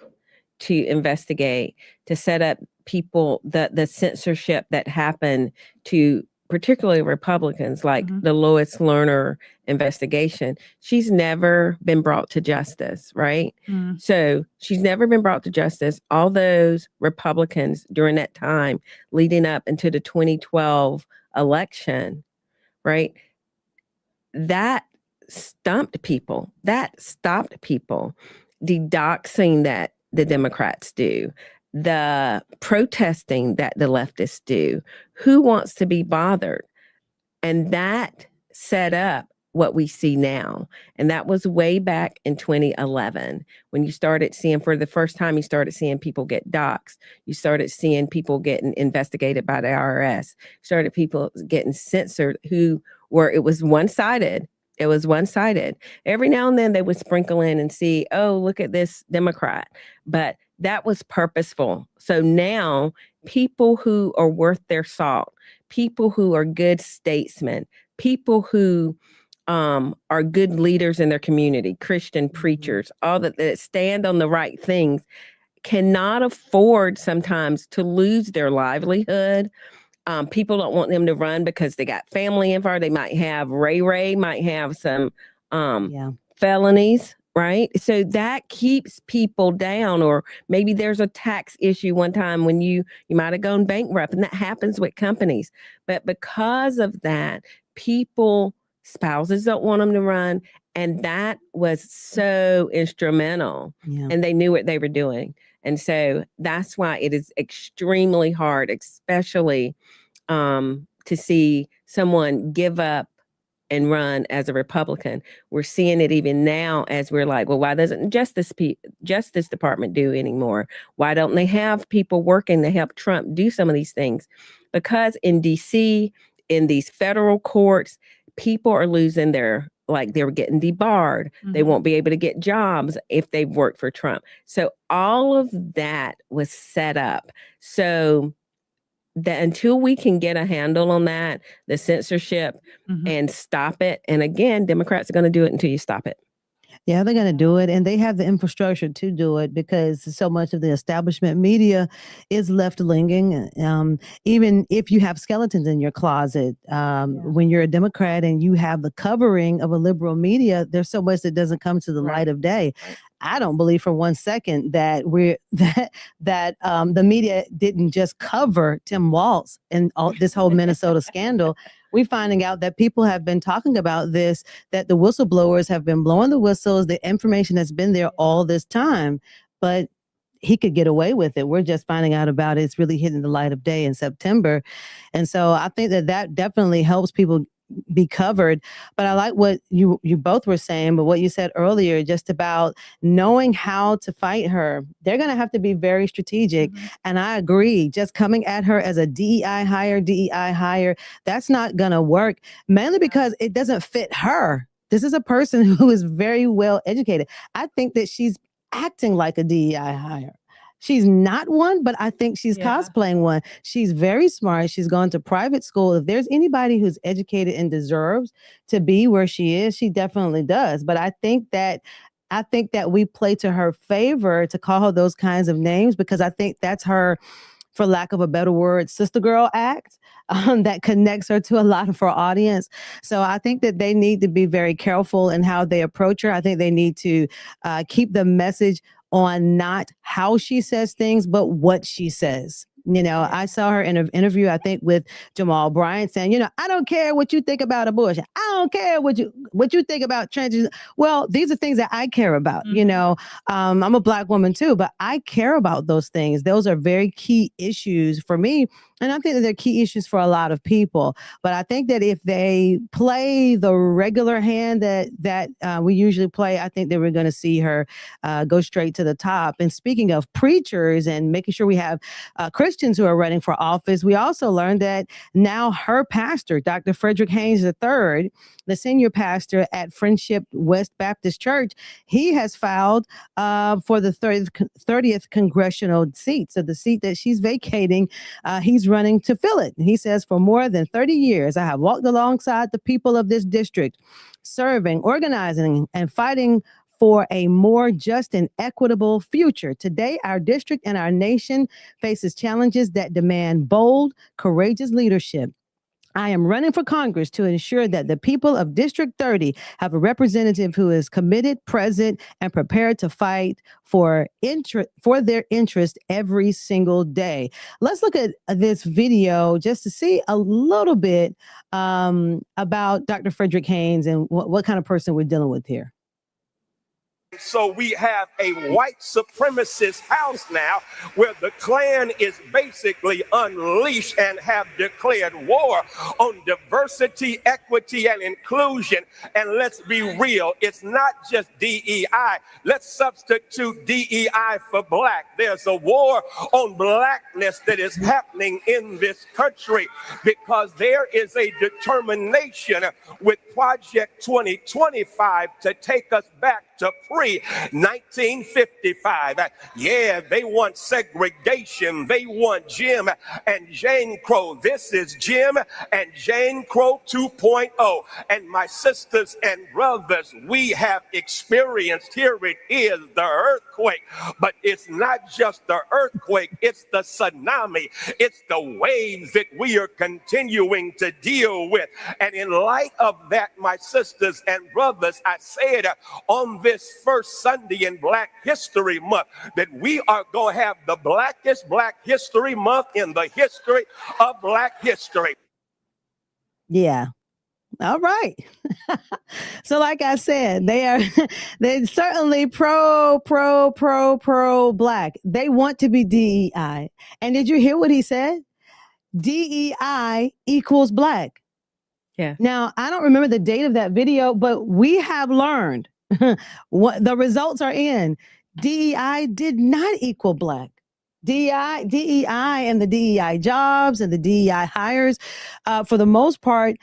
D: to investigate, to set up people, the censorship that happened to particularly Republicans, like the Lois Lerner investigation, she's never been brought to justice, right? So she's never been brought to justice. All those Republicans during that time leading up into the 2012 election, right? That stumped people. That stopped people. The doxing that the Democrats do, the protesting that the leftists do. Who wants to be bothered? And that set up what we see now. And that was way back in 2011 when you started seeing, for the first time, you started seeing people get doxxed. You started seeing people getting investigated by the IRS. Started people getting censored it was one-sided. It was one-sided. Every now and then they would sprinkle in and see, oh, look at this Democrat. But that was purposeful. So now people who are worth their salt, people who are good statesmen, people who are good leaders in their community, Christian preachers, all that stand on the right things, cannot afford sometimes to lose their livelihood. People don't want them to run because they got family involved. They might have Ray might have some felonies, right? So that keeps people down. Or maybe there's a tax issue one time when you might have gone bankrupt, and that happens with companies. But because of that, spouses don't want them to run. And that was so instrumental. And they knew what they were doing. And so that's why it is extremely hard, especially to see someone give up and run as a Republican. We're seeing it even now as we're like, well, why doesn't Justice Department do anymore? Why don't they have people working to help Trump do some of these things? Because in DC, in these federal courts, people are losing they were getting debarred. They won't be able to get jobs if they've worked for Trump. So all of that was set up. So that until we can get a handle on that, the censorship, and stop it. And again, Democrats are going to do it until you stop it.
A: Yeah, they're going to do it. And they have the infrastructure to do it because so much of the establishment media is left-leaning. Even if you have skeletons in your closet, when you're a Democrat and you have the covering of a liberal media, there's so much that doesn't come to the light of day. I don't believe for one second that the media didn't just cover Tim Walz and this whole Minnesota scandal. We're finding out that people have been talking about this, that the whistleblowers have been blowing the whistles. The information has been there all this time, but he could get away with it. We're just finding out about it. It's really hitting the light of day in September. And so I think that definitely helps people be covered. But I like what you both were saying, but what you said earlier, just about knowing how to fight her. They're going to have to be very strategic. And I agree, just coming at her as a DEI hire, that's not going to work, mainly because it doesn't fit her. This is a person who is very well educated. I think that she's acting like a DEI hire. She's not one, but I think she's cosplaying one. She's very smart. She's gone to private school. If there's anybody who's educated and deserves to be where she is, she definitely does. But I think that we play to her favor to call her those kinds of names, because I think that's her, for lack of a better word, sister girl act that connects her to a lot of her audience. So I think that they need to be very careful in how they approach her. I think they need to keep the message on not how she says things, but what she says. I saw her in an interview, I think, with Jamal Bryant saying, I don't care what you think about abortion. I don't care what you think about trans. Well, these are things that I care about. I'm a Black woman too, but I care about those things. Those are very key issues for me. And I think that they're key issues for a lot of people. But I think that if they play the regular hand that we usually play, I think that we're going to see her go straight to the top. And speaking of preachers and making sure we have Christians who are running for office, we also learned that now her pastor, Dr. Frederick Haynes III, the senior pastor at Friendship West Baptist Church, he has filed for the 30th congressional seat. So the seat that she's vacating, he's running to fill it. He says, for more than 30 years, I have walked alongside the people of this district, serving, organizing, and fighting for a more just and equitable future. Today, our district and our nation faces challenges that demand bold, courageous leadership. I am running for Congress to ensure that the people of District 30 have a representative who is committed, present, and prepared to fight for their interest every single day. Let's look at this video just to see a little bit about Dr. Frederick Haynes and what kind of person we're dealing with here.
J: So we have a white supremacist house now where the Klan is basically unleashed and have declared war on diversity, equity, and inclusion. And let's be real, it's not just DEI. Let's substitute DEI for Black. There's a war on Blackness that is happening in this country because there is a determination with Project 2025 to take us back to pre-1955. Yeah, they want segregation. They want Jim and Jane Crow. This is Jim and Jane Crow 2.0. And my sisters and brothers, we have experienced, here it is, the earthquake. But it's not just the earthquake, it's the tsunami. It's the waves that we are continuing to deal with. And in light of that, my sisters and brothers, I said on this first Sunday in Black History Month that we are going to have the blackest Black History Month in the history of Black history.
A: Yeah. All right. So like I said, they're certainly pro Black. They want to be DEI. And did you hear what he said? DEI equals Black.
D: Yeah.
A: Now, I don't remember the date of that video, but we have learned what the results are in. DEI did not equal Black. DEI and the DEI jobs and the DEI hires, for the most part,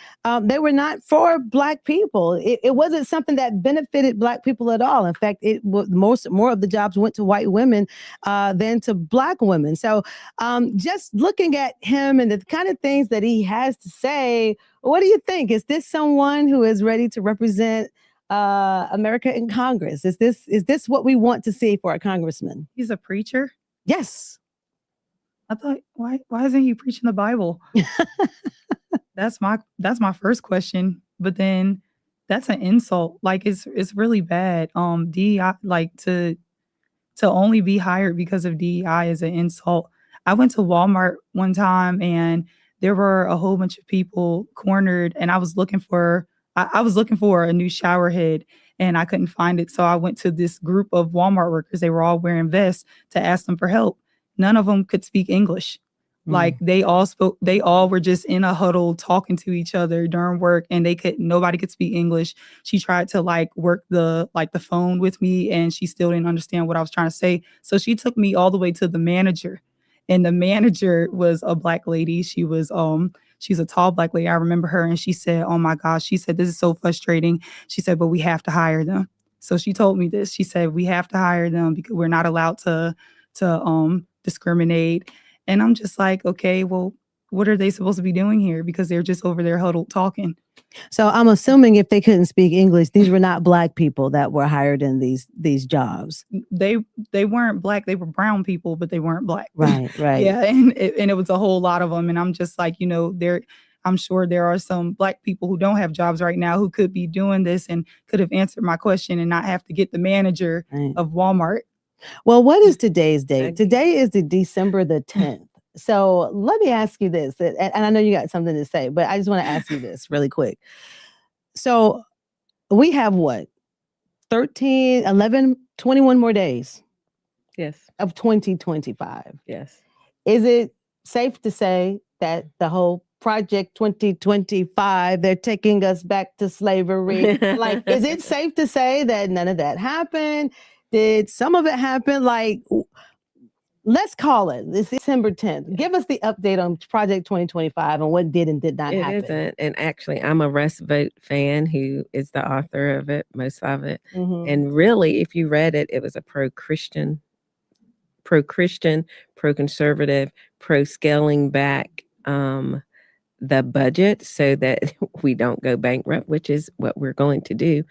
A: they were not for Black people. It wasn't something that benefited Black people at all. In fact, more of the jobs went to white women than to Black women. So just looking at him and the kind of things that he has to say, what do you think? Is this someone who is ready to represent America in Congress? Is this what we want to see for a congressman?
C: He's a preacher.
A: Yes.
C: I thought, why isn't he preaching the Bible? That's my first question. But then that's an insult. Like it's really bad. DEI, like to only be hired because of DEI is an insult. I went to Walmart one time and there were a whole bunch of people cornered, and I was looking for a new shower head and I couldn't find it. So I went to this group of Walmart workers. They were all wearing vests to ask them for help. None of them could speak English. Like they all were just in a huddle talking to each other during work, and nobody could speak English. She tried to work the phone with me and she still didn't understand what I was trying to say. So she took me all the way to the manager, and the manager was a Black lady. She's a tall Black lady. I remember her, and she said, "Oh my gosh," she said, "this is so frustrating." She said, "But we have to hire them." So she told me this. She said, "We have to hire them because we're not allowed to discriminate." And I'm just like, okay, well, what are they supposed to be doing here? Because they're just over there huddled talking.
A: So I'm assuming if they couldn't speak English, these were not Black people that were hired in these jobs.
C: They weren't Black. They were brown people, but they weren't Black.
A: Right.
C: Yeah, and it was a whole lot of them. And I'm just like, I'm sure there are some Black people who don't have jobs right now who could be doing this and could have answered my question and not have to get the manager of Walmart.
A: Well, what is today's date?
D: Okay.
A: Today is the December the 10th. So let me ask you this, and I know you got something to say, but I just want to ask you this really quick. So we have what? 13, 11, 21 more days
D: Yes.
A: of 2025.
D: Yes.
A: Is it safe to say that the whole Project 2025, they're taking us back to slavery? Like, is it safe to say that none of that happened? Did some of it happen? Like, let's call it. It's December 10th. Give us the update on Project 2025 and what did and did not
D: It
A: happen.
D: isn't. And actually, I'm a Russ Vogt fan who is the author of it, most of it.
A: Mhm.
D: And really, if you read it, it was a pro-Christian, pro-conservative, pro-scaling back the budget so that we don't go bankrupt, which is what we're going to do.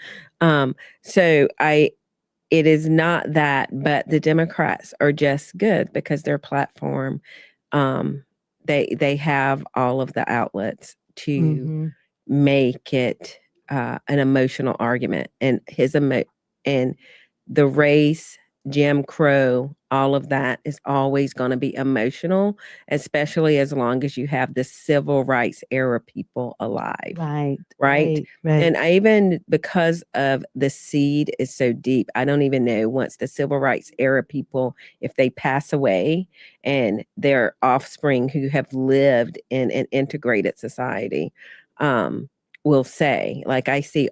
D: It is not that, but the Democrats are just good because their platform, they have all of the outlets to
A: Mhm.
D: make it an emotional argument, and and the race, Jim Crow, all of that is always going to be emotional, especially as long as you have the civil rights era people alive. Right. And I even, because of the seed is so deep, I don't even know once the civil rights era people, if they pass away and their offspring who have lived in an integrated society, will say, like, I see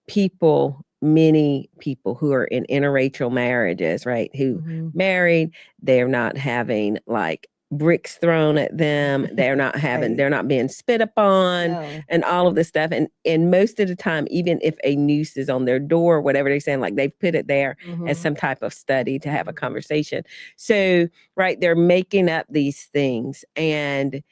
D: people, many people who are in interracial marriages, right? Who married, they're not having like bricks thrown at them. They're not having, they're not being spit upon and all of this stuff. And most of the time, even if a noose is on their door, whatever they're saying, like they've put it there as some type of study to have a conversation. So, right, they're making up these things. And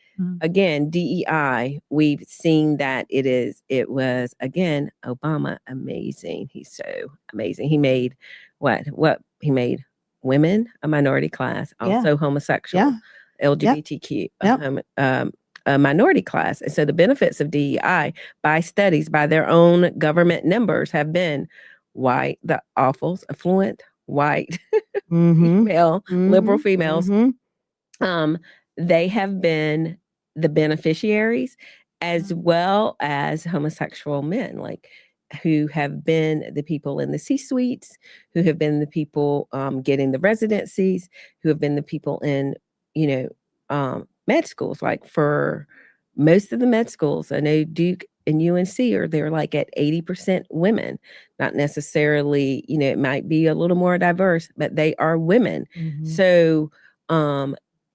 D: again, DEI, we've seen that it was, again, Obama, amazing. He's so amazing. He made what he made women a minority class, also homosexual, LGBTQ, a minority class. And so the benefits of DEI by studies, by their own government numbers have been white, the awfuls, affluent, white, female, liberal females. They have been the beneficiaries as well as homosexual men, like who have been the people in the C-suites, who have been the people getting the residencies, who have been the people in, med schools. Like for most of the med schools, I know Duke and UNC they're like at 80% women, not necessarily, it might be a little more diverse, but they are women. So,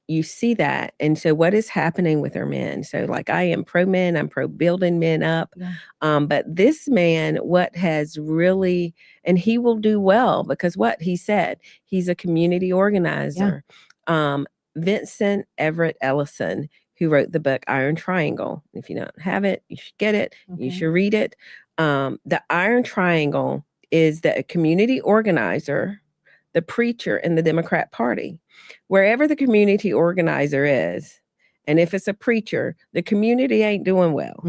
D: you see that. And so what is happening with our men? So like I am pro men, I'm pro building men up. But this man, what has really, and he will do well because what he said, he's a community organizer. Vincent Everett Ellison, who wrote the book Iron Triangle. If you don't have it, you should get it. You should read it. The Iron Triangle is that a community organizer, the preacher, and the Democrat Party. Wherever the community organizer is, and if it's a preacher, the community ain't doing well,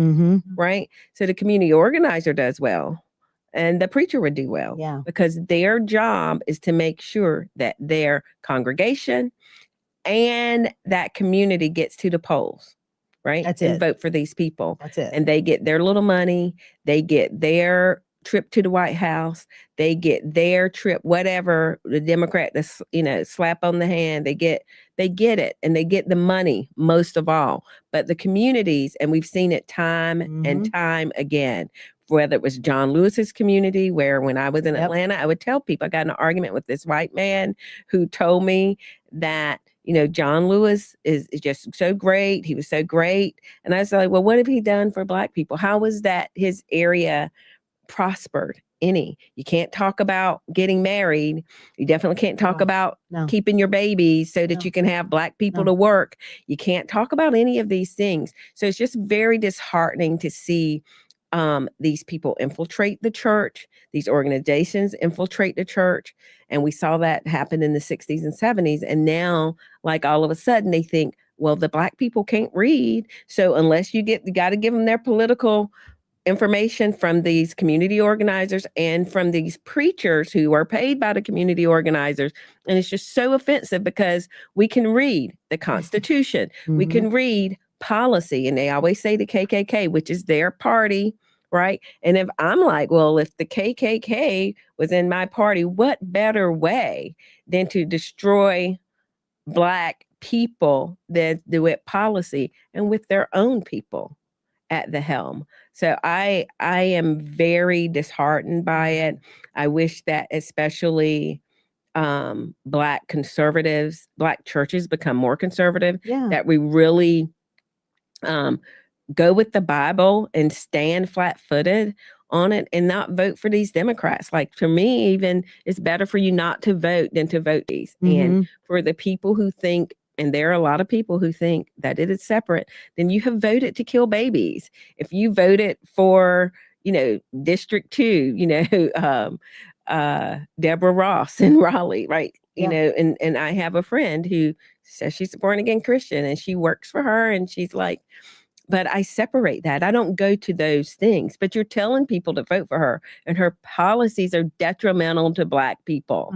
D: right? So the community organizer does well, and the preacher would do well because their job is to make sure that their congregation and that community gets to the polls, right? And vote for these people. And they get their little money, they get their trip to the White House, they get their trip, whatever the Democrat, slap on the hand, they get it, and they get the money most of all. But the communities, and we've seen it time and time again, whether it was John Lewis's community, where when I was in Atlanta, I would tell people, I got in an argument with this white man who told me that, John Lewis is just so great. He was so great. And I was like, well, what have he done for Black people? How was that his area prospered any? You can't talk about getting married. You definitely can't talk about keeping your babies so that you can have Black people to work. You can't talk about any of these things. So it's just very disheartening to see these people infiltrate the church, these organizations infiltrate the church. And we saw that happen in the 60s and 70s. And now, like all of a sudden, they think, well, the Black people can't read. So unless you got to give them their political information from these community organizers and from these preachers who are paid by the community organizers. And it's just so offensive because we can read the Constitution, we can read policy, and they always say the KKK, which is their party, right? And if I'm like, well, if the KKK was in my party, what better way than to destroy Black people than do it policy and with their own people at the helm? So I am very disheartened by it. I wish that especially Black conservatives, Black churches become more conservative, that we really go with the Bible and stand flat-footed on it and not vote for these Democrats. Like, for me, even it's better for you not to vote than to vote these. And for the people who think, and there are a lot of people who think that it is separate, then you have voted to kill babies. If you voted for, District 2, Deborah Ross in Raleigh, right? You know, and I have a friend who says she's a born again Christian and she works for her, and she's like, but I separate that. I don't go to those things. But you're telling people to vote for her, and her policies are detrimental to Black people.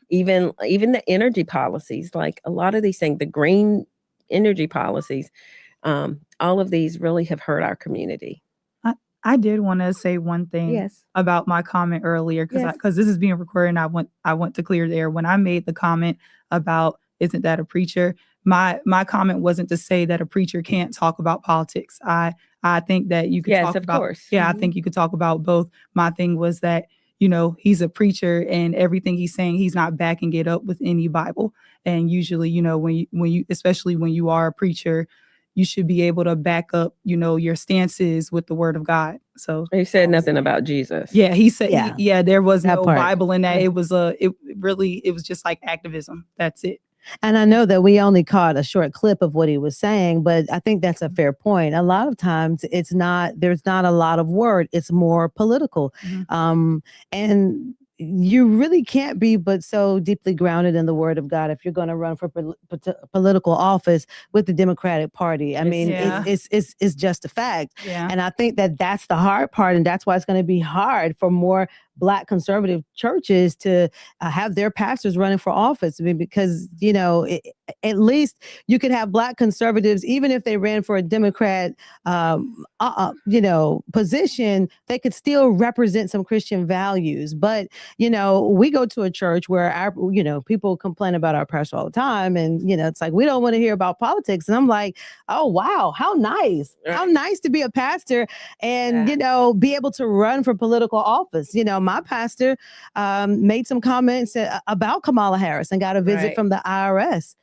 D: Even the energy policies, like a lot of these things, the green energy policies, all of these really have hurt our community.
C: I did want to say one thing about my comment earlier, because this is being recorded, and I want to clear the air. When I made the comment about, isn't that a preacher? My comment wasn't to say that a preacher can't talk about politics. I think that you could talk about, I think you could talk about both. My thing was that, he's a preacher, and everything he's saying, he's not backing it up with any Bible. And usually, when you, especially when you are a preacher, you should be able to back up, your stances with the word of God. So
D: he said nothing about Jesus.
C: Yeah, he said, there was no Bible in that. It was it was just like activism. That's it.
A: And I know that we only caught a short clip of what he was saying, but I think that's a fair point. A lot of times there's not a lot of word. It's more political. And you really can't be but so deeply grounded in the word of God if you're going to run for political office with the Democratic Party. I mean, it's just a fact. And I think that that's the hard part. And that's why it's going to be hard for more Black conservative churches to have their pastors running for office. I mean, because, at least you could have Black conservatives, even if they ran for a Democrat, position, they could still represent some Christian values. But, we go to a church where our, people complain about our pastor all the time. And, it's like, we don't want to hear about politics. And I'm like, oh, wow, how nice. How nice to be a pastor and, be able to run for political office. My pastor made some comments about Kamala Harris and got a visit from the IRS.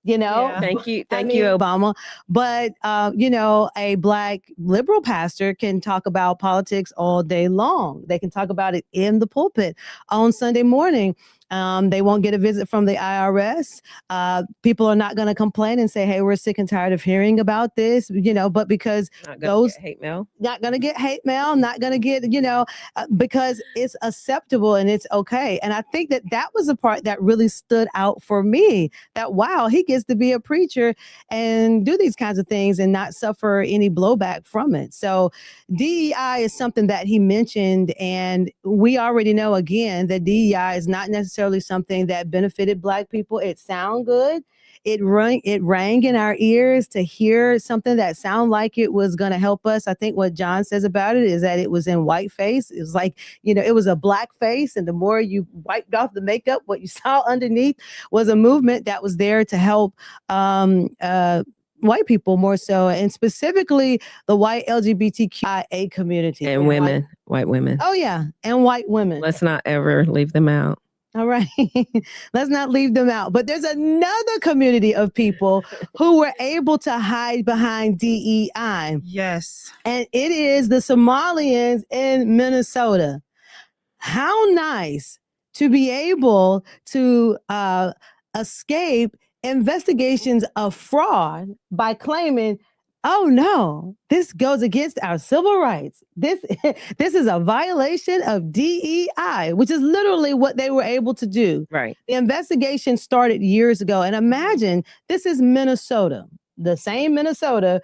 D: Thank you, Obama.
A: But a Black liberal pastor can talk about politics all day long. They can talk about it in the pulpit on Sunday morning. They won't get a visit from the IRS. People are not going to complain and say, hey, we're sick and tired of hearing about this, but because those
D: hate mail,
A: not going to get hate mail, not going to get, because it's acceptable and it's okay. And I think that was the part that really stood out for me, that, wow, he gets to be a preacher and do these kinds of things and not suffer any blowback from it. So DEI is something that he mentioned. And we already know, again, that DEI is not necessarily something that benefited Black people. It sound good. It rang in our ears to hear something that sounded like it was going to help us. I think what John says about it is that it was in whiteface. It was like, it was a black face. And the more you wiped off the makeup, what you saw underneath was a movement that was there to help white people more so, and specifically the white LGBTQIA community.
D: And women, white women.
A: Oh, yeah. And white women.
D: Let's not ever leave them out.
A: All right. Let's not leave them out. But there's another community of people who were able to hide behind DEI.
C: Yes.
A: And it is the Somalians in Minnesota. How nice to be able to escape investigations of fraud by claiming, oh no, this goes against our civil rights. This is a violation of DEI, which is literally what they were able to do.
D: Right.
A: The investigation started years ago. And imagine, this is Minnesota, the same Minnesota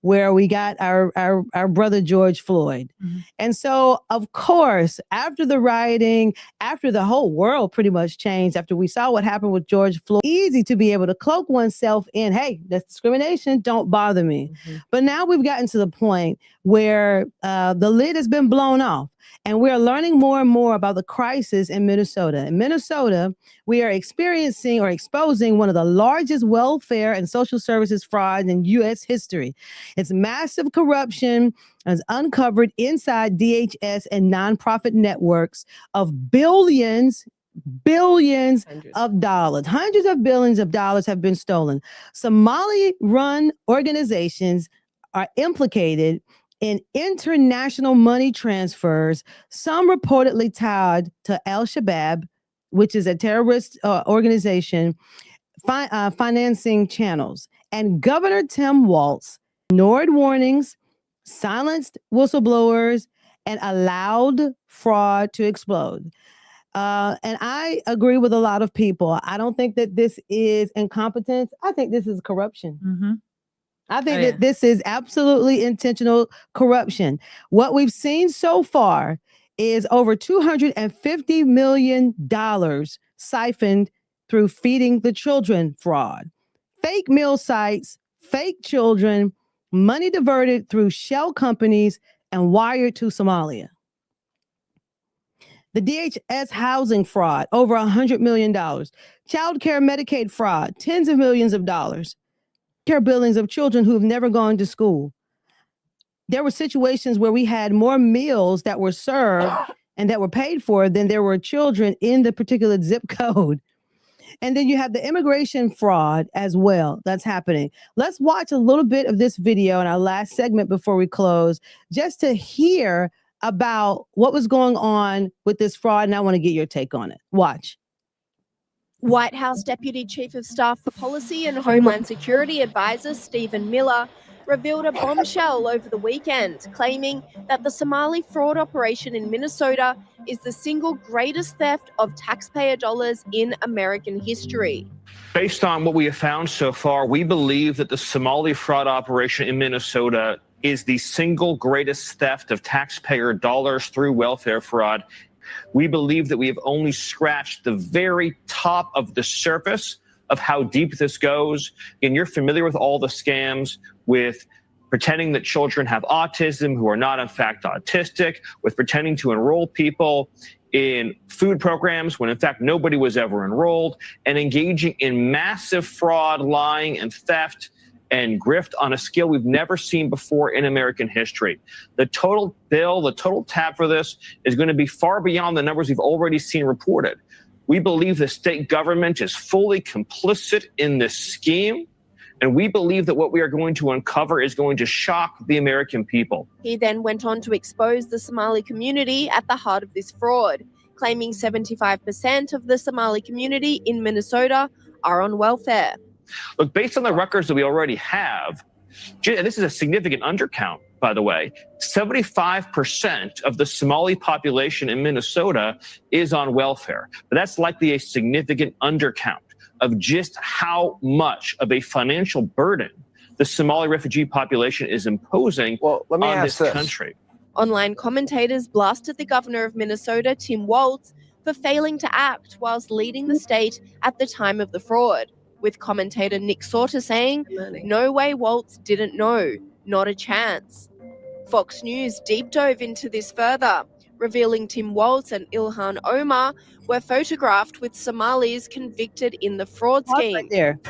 A: where we got our brother George Floyd. And so, of course, after the rioting, after the whole world pretty much changed, after we saw what happened with George Floyd, easy to be able to cloak oneself in, hey, that's discrimination, don't bother me. But now we've gotten to the point where the lid has been blown off. And we're learning more and more about the crisis in Minnesota. In Minnesota, we are experiencing or exposing one of the largest welfare and social services fraud in U.S. history. It's massive corruption is uncovered inside DHS and nonprofit networks of billions of dollars. Hundreds of billions of dollars have been stolen. Somali-run organizations are implicated in international money transfers, some reportedly tied to Al-Shabaab, which is a terrorist organization, financing channels. And Governor Tim Walz ignored warnings, silenced whistleblowers, and allowed fraud to explode. And I agree with a lot of people. I don't think that this is incompetence. I think this is corruption. I think that this is absolutely intentional corruption. What we've seen so far is over $250 million siphoned through feeding the children fraud. Fake meal sites, fake children, money diverted through shell companies and wired to Somalia. The DHS housing fraud, over $100 million. Child care Medicaid fraud, tens of millions of dollars. Care billings of children who have never gone to school. There were situations where we had more meals that were served and that were paid for than there were children in the particular zip code. And then you have the immigration fraud as well that's happening. Let's watch a little bit of this video in our last segment before we close, just to hear about what was going on with this fraud. And I want to get your take on it. Watch.
K: White House Deputy Chief of Staff for Policy and Homeland Security Advisor Stephen Miller revealed a bombshell over the weekend, claiming that the Somali fraud operation in Minnesota is the single greatest theft of taxpayer dollars in American history.
L: Based on what we have found so far, we believe that the Somali fraud operation in Minnesota is the single greatest theft of taxpayer dollars through welfare fraud. We believe that we have only scratched the very top of the surface of how deep this goes. And you're familiar with all the scams with pretending that children have autism who are not in fact autistic, with pretending to enroll people in food programs when in fact nobody was ever enrolled, and engaging in massive fraud, lying, and theft and grift on a scale we've never seen before in American history. The total bill, the total tab for this is going to be far beyond the numbers we've already seen reported. We believe the state government is fully complicit in this scheme, and we believe that what we are going to uncover is going to shock the American people.
K: He then went on to expose the Somali community at the heart of this fraud, claiming 75% of the Somali community in Minnesota are on welfare.
L: Look, based on the records that we already have, and this is a significant undercount, by the way, 75% of the Somali population in Minnesota is on welfare. But that's likely a significant undercount of just how much of a financial burden the Somali refugee population is imposing on this country.
K: Online commentators blasted the governor of Minnesota, Tim Walz, for failing to act whilst leading the state at the time of the fraud, with commentator Nick Sauter saying, "No way Walz didn't know, not a chance." Fox News deep dove into this further, revealing Tim Walz and Ilhan Omar were photographed with Somalis convicted in the fraud scheme.
A: Pause right there.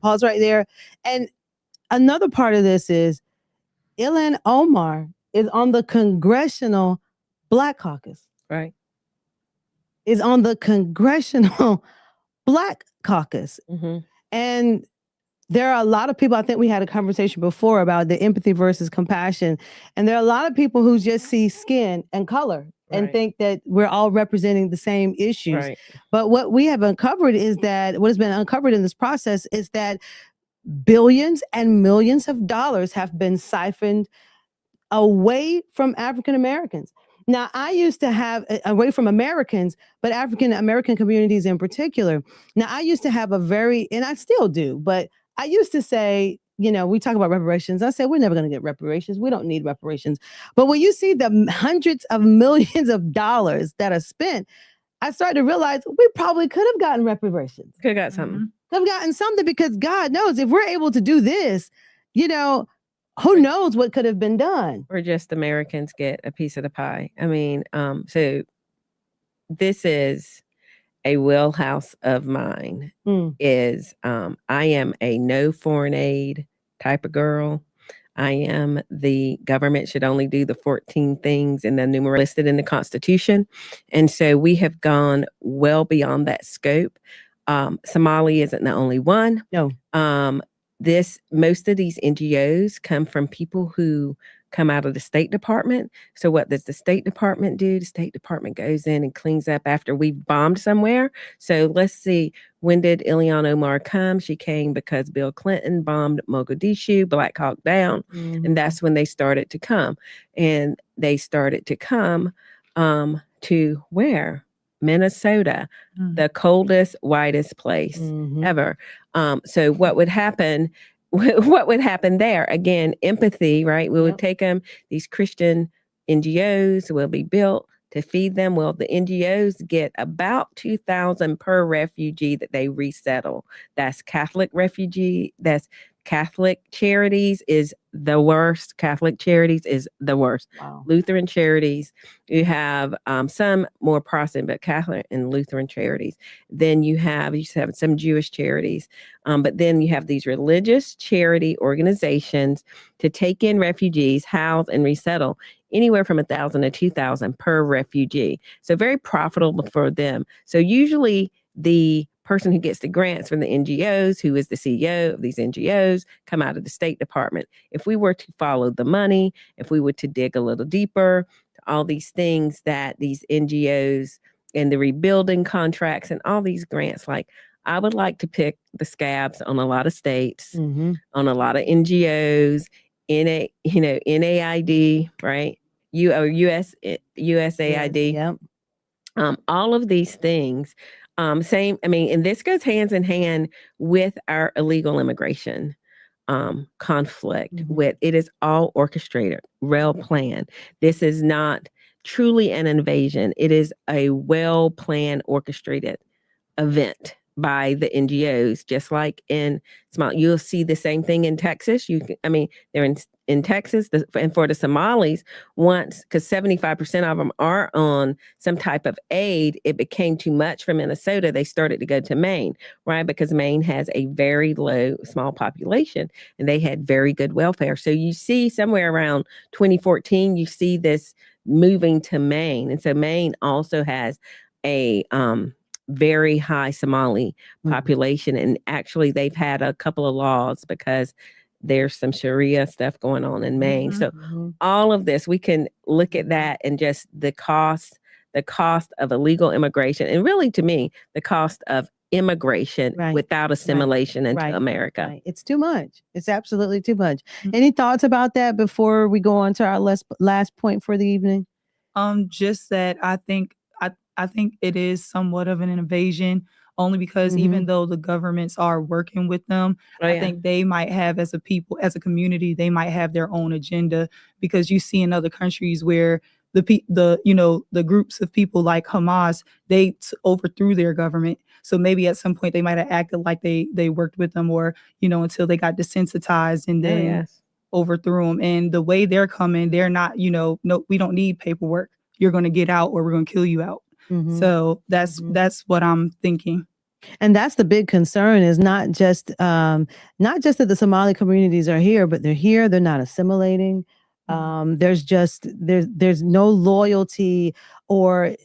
A: Pause right there. And another part of this is Ilhan Omar is on the Congressional Black Caucus.
D: Right.
A: Is on the Congressional Black Caucus. And there are a lot of people, I think we had a conversation before about the empathy versus compassion. And there are a lot of people who just see skin and color and think that we're all representing the same issues. But what we have uncovered is that what has been uncovered in this process is that billions and millions of dollars have been siphoned away from African Americans. Now, I used to have, away from Americans, but African American communities in particular. Now, I used to have a very, and I still do, but I used to say, we talk about reparations. I said, we're never going to get reparations. We don't need reparations. But when you see the hundreds of millions of dollars that are spent, I started to realize we probably could have gotten reparations.
D: Could have got something.
A: Could have gotten something, because God knows if we're able to do this, who knows what could have been done.
D: Or just Americans get a piece of the pie. I mean, so this is a wheelhouse of mine. Is I am a no foreign aid type of girl. I am the government should only do the 14 things in the numeral listed in the Constitution. And so we have gone well beyond that scope. Somali isn't the only one.
A: No.
D: Most of these NGOs come from people who come out of the State Department. So what does the State Department do? The State Department goes in and cleans up after we've bombed somewhere. So let's see, when did Ilhan Omar come? She came because Bill Clinton bombed Mogadishu, Black Hawk Down. And that's when they started to come. And they started to come to where? Minnesota, the coldest, whitest place ever. So what would happen? What would happen there? Again, empathy, right? We would take them, these Christian NGOs will be built to feed them. Well, the NGOs get about $2,000 per refugee that they resettle. That's Catholic refugee. That's Catholic Charities is the worst. Catholic Charities is the worst.
A: Wow.
D: Lutheran Charities, you have some more Protestant, but Catholic and Lutheran Charities. Then you have some Jewish charities. But then you have these religious charity organizations to take in refugees, house and resettle anywhere from $1,000 to $2,000 per refugee. So very profitable for them. So usually the person who gets the grants from the NGOs, who is the CEO of these NGOs, come out of the State Department. If we were to follow the money, if we were to dig a little deeper, all these things that these NGOs and the rebuilding contracts and all these grants, like I would like to pick the scabs on a lot of states, on a lot of NGOs, NAID, right? USAID.
A: Yep.
D: All of these things. And this goes hands in hand with our illegal immigration conflict. It is all orchestrated, well planned. This is not truly an invasion. It is a well planned, orchestrated event by the NGOs, just like in Somalia. You'll see the same thing in Texas. They're in Texas, and for the Somalis, because 75% of them are on some type of aid, it became too much for Minnesota. They started to go to Maine, right? Because Maine has a very small population, and they had very good welfare. So you see somewhere around 2014, you see this moving to Maine. And so Maine also has a very high Somali population. And actually, they've had a couple of laws because there's some Sharia stuff going on in Maine. So all of this, we can look at that and just the cost of illegal immigration. And really, to me, the cost of immigration without assimilation into America.
A: Right. It's too much. It's absolutely too much. Any thoughts about that before we go on to our last point for the evening?
C: Just that I think it is somewhat of an invasion, only because even though the governments are working with them, I think they might have, as a people, as a community, they might have their own agenda, because you see in other countries where the groups of people like Hamas, they overthrew their government. So maybe at some point they might have acted like they worked with them, or until they got desensitized and then overthrew them. And the way they're coming, they're not, no, we don't need paperwork. You're going to get out, or we're going to kill you out. So that's what I'm thinking.
A: And that's the big concern, is not just that the Somali communities are here, but they're here. They're not assimilating. There's no loyalty, or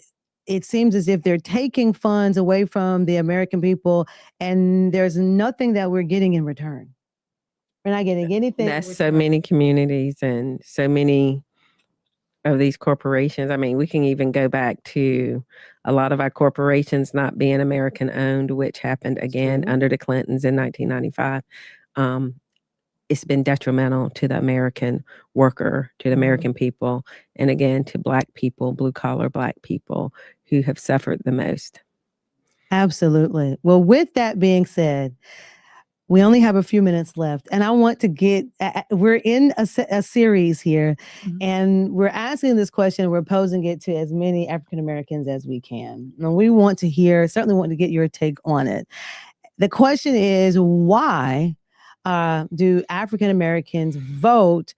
A: it seems as if they're taking funds away from the American people, and there's nothing that we're getting in return. We're not getting anything.
D: That's so many communities and so many of these corporations. I mean, we can even go back to a lot of our corporations not being American owned, which happened again under the Clintons in 1995. It's been detrimental to the American worker, to the American people, and again, to Black people, blue collar Black people who have suffered the most.
A: Absolutely. Well, with that being said, We only have a few minutes left, and I want to get. We're in a series here, and we're asking this question. We're posing it to as many African Americans as we can, and we want to hear. Certainly, want to get your take on it. The question is, why do African Americans vote?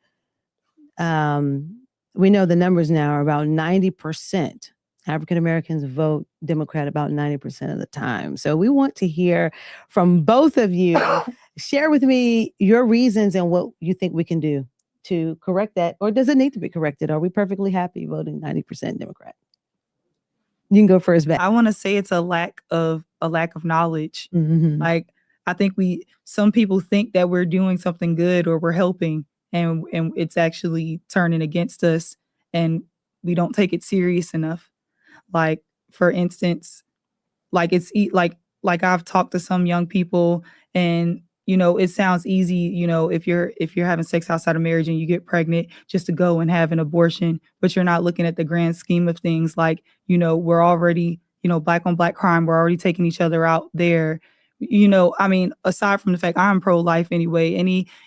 A: We know the numbers now are about 90%. African Americans vote Democrat about 90% of the time. So we want to hear from both of you. Share with me your reasons and what you think we can do to correct that. Or does it need to be corrected? Are we perfectly happy voting 90% Democrat? You can go first, Beck.
C: I want to say it's a lack of knowledge. Like, I think some people think that we're doing something good or we're helping, and it's actually turning against us, and we don't take it serious enough. Like, for instance, like like I've talked to some young people, and it sounds easy, if you're having sex outside of marriage and you get pregnant, just to go and have an abortion, but you're not looking at the grand scheme of things. Like, we're already, black on black crime, we're already taking each other out there. I mean, aside from the fact I'm pro-life anyway,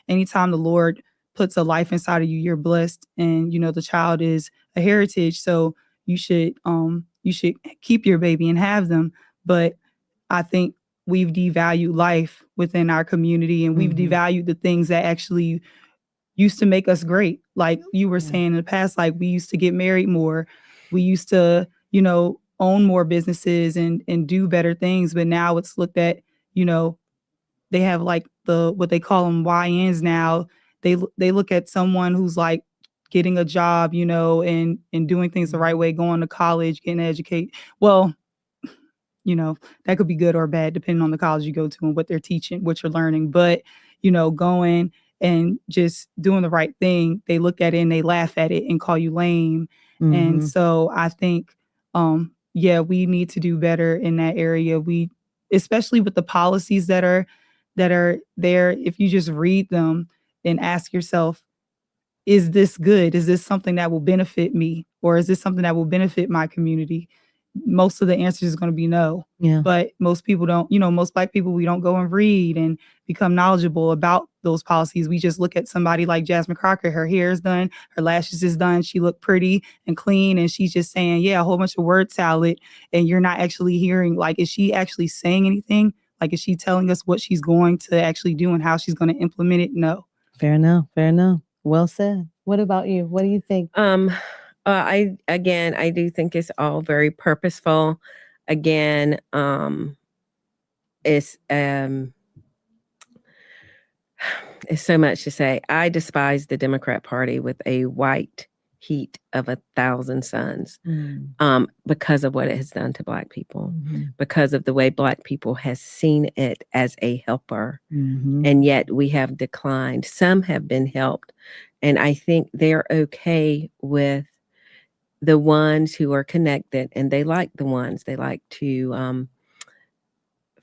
C: anytime the Lord puts a life inside of you, you're blessed, and the child is a heritage, so you should keep your baby and have them. But I think we've devalued life within our community, and we've devalued the things that actually used to make us great. Like you were saying in the past, like we used to get married more. We used to, own more businesses and do better things. But now it's looked at, they have like what they call them YNs now. They look at someone who's like getting a job, and doing things the right way, going to college, getting educated. Well, that could be good or bad depending on the college you go to and what they're teaching, what you're learning. But, going and just doing the right thing, they look at it and they laugh at it and call you lame. And so I think, we need to do better in that area. Especially with the policies that are there, if you just read them and ask yourself, is this good? Is this something that will benefit me? Or is this something that will benefit my community? Most of the answers is going to be no.
A: Yeah.
C: But most people don't, most Black people, we don't go and read and become knowledgeable about those policies. We just look at somebody like Jasmine Crocker. Her hair is done, her lashes is done, she looked pretty and clean, and she's just saying, yeah, a whole bunch of word salad, and you're not actually hearing, like, is she actually saying anything? Like, is she telling us what she's going to actually do and how she's going to implement it? No.
A: Fair enough. Well said. What about you? What do you think?
D: I do think it's all very purposeful. Again, it's so much to say. I despise the Democrat Party with a white heat of 1,000 suns, because of what it has done to Black people, because of the way Black people has seen it as a helper, and yet we have declined. Some have been helped, and I think they're okay with the ones who are connected, and they like the ones. They like to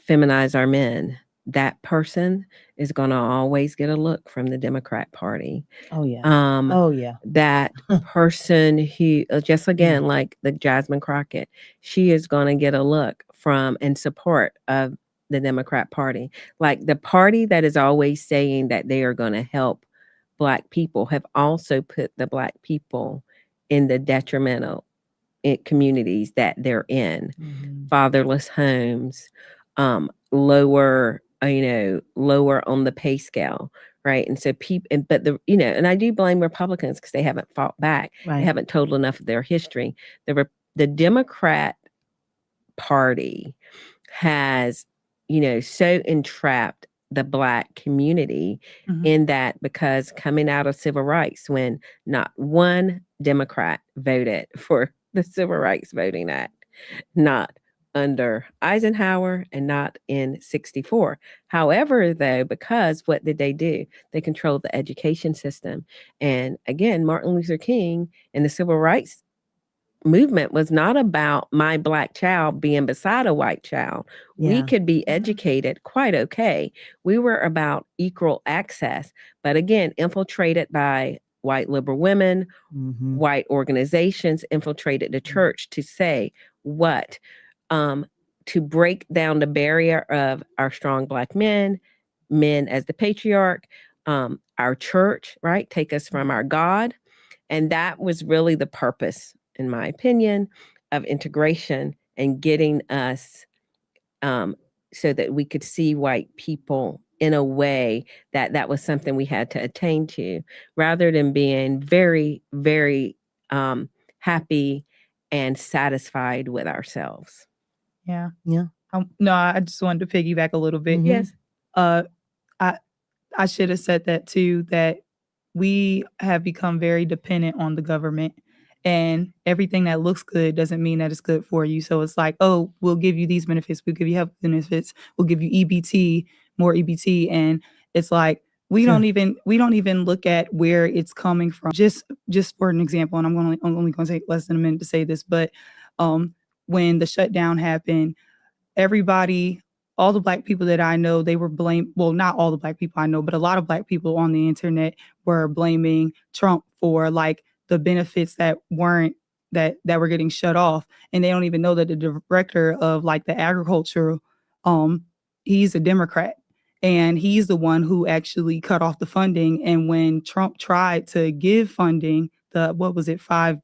D: feminize our men. That person is going to always get a look from the Democrat Party.
A: Oh, yeah.
D: That person who, just again, like the Jasmine Crockett, she is going to get a look from and support of the Democrat Party. Like the party that is always saying that they are going to help Black people have also put the Black people in the detrimental communities that they're in, fatherless homes, lower on the pay scale, right? And so and I do blame Republicans because they haven't fought back.
A: Right.
D: They haven't told enough of their history. The Democrat Party has, so entrapped the Black community in that, because coming out of civil rights, when not one Democrat voted for the Civil Rights Voting Act, not under Eisenhower and not in 64. However, though, because what did they do? They controlled the education system. And again, Martin Luther King and the civil rights movement was not about my Black child being beside a white child.
A: Yeah.
D: We could be educated quite okay. We were about equal access, but again, infiltrated by white liberal women, white organizations, infiltrated the church to say what? To break down the barrier of our strong Black men, men as the patriarch, our church, right? Take us from our God. And that was really the purpose, in my opinion, of integration and getting us so that we could see white people in a way that was something we had to attain to, rather than being very, very happy and satisfied with ourselves.
C: Yeah.
A: Yeah.
C: No, I just wanted to piggyback a little bit.
A: Mhm.
D: Yes.
C: I should have said that too, that we have become very dependent on the government, and everything that looks good doesn't mean that it's good for you. So it's like, oh, we'll give you these benefits, we'll give you health benefits, we'll give you EBT, more EBT. And it's like, we don't even look at where it's coming from. Just for an example, and I'm only going to take less than a minute to say this, but when the shutdown happened, everybody, all the Black people that I know, they were blamed. Well, not all the Black people I know, but a lot of Black people on the internet were blaming Trump for like the benefits that were getting shut off. And they don't even know that the director of like the agriculture, he's a Democrat. And he's the one who actually cut off the funding. And when Trump tried to give funding, $5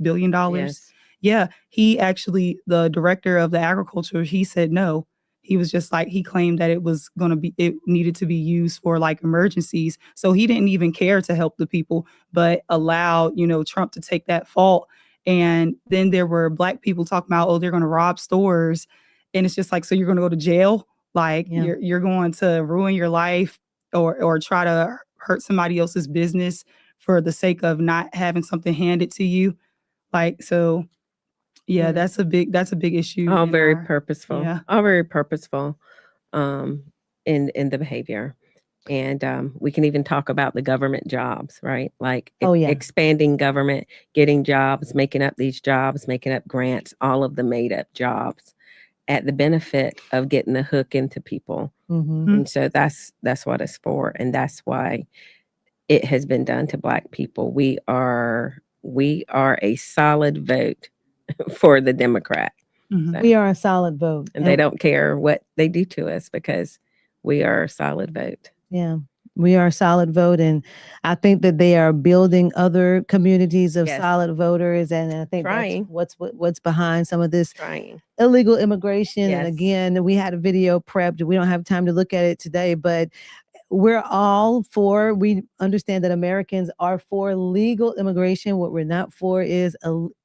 C: billion?
D: Yes.
C: Yeah, he actually, the director of the agriculture, he said no. He was just like, he claimed that it needed to be used for like emergencies. So he didn't even care to help the people, but allowed, Trump to take that fault. And then there were Black people talking about, oh, they're going to rob stores. And it's just like, so you're going to go to jail? Like you're going to ruin your life or try to hurt somebody else's business for the sake of not having something handed to you. Like, so yeah, that's a big issue.
D: All very purposeful.
C: Yeah.
D: All very purposeful in the behavior. And we can even talk about the government jobs, right? Like expanding government, getting jobs, making up these jobs, making up grants, all of the made up jobs at the benefit of getting the hook into people.
A: Mm-hmm.
D: And so that's what it's for. And that's why it has been done to Black people. We are a solid vote for the Democrat.
C: Mm-hmm.
D: So,
A: We are a solid vote.
D: and they don't care what they do to us because we are a solid vote.
A: Yeah, we are a solid vote. And I think that they are building other communities of solid voters. And I think that's what's behind some of this illegal immigration.
D: Yes.
A: And again, we had a video prepped. We don't have time to look at it today, but we understand that Americans are for legal immigration. What we're not for is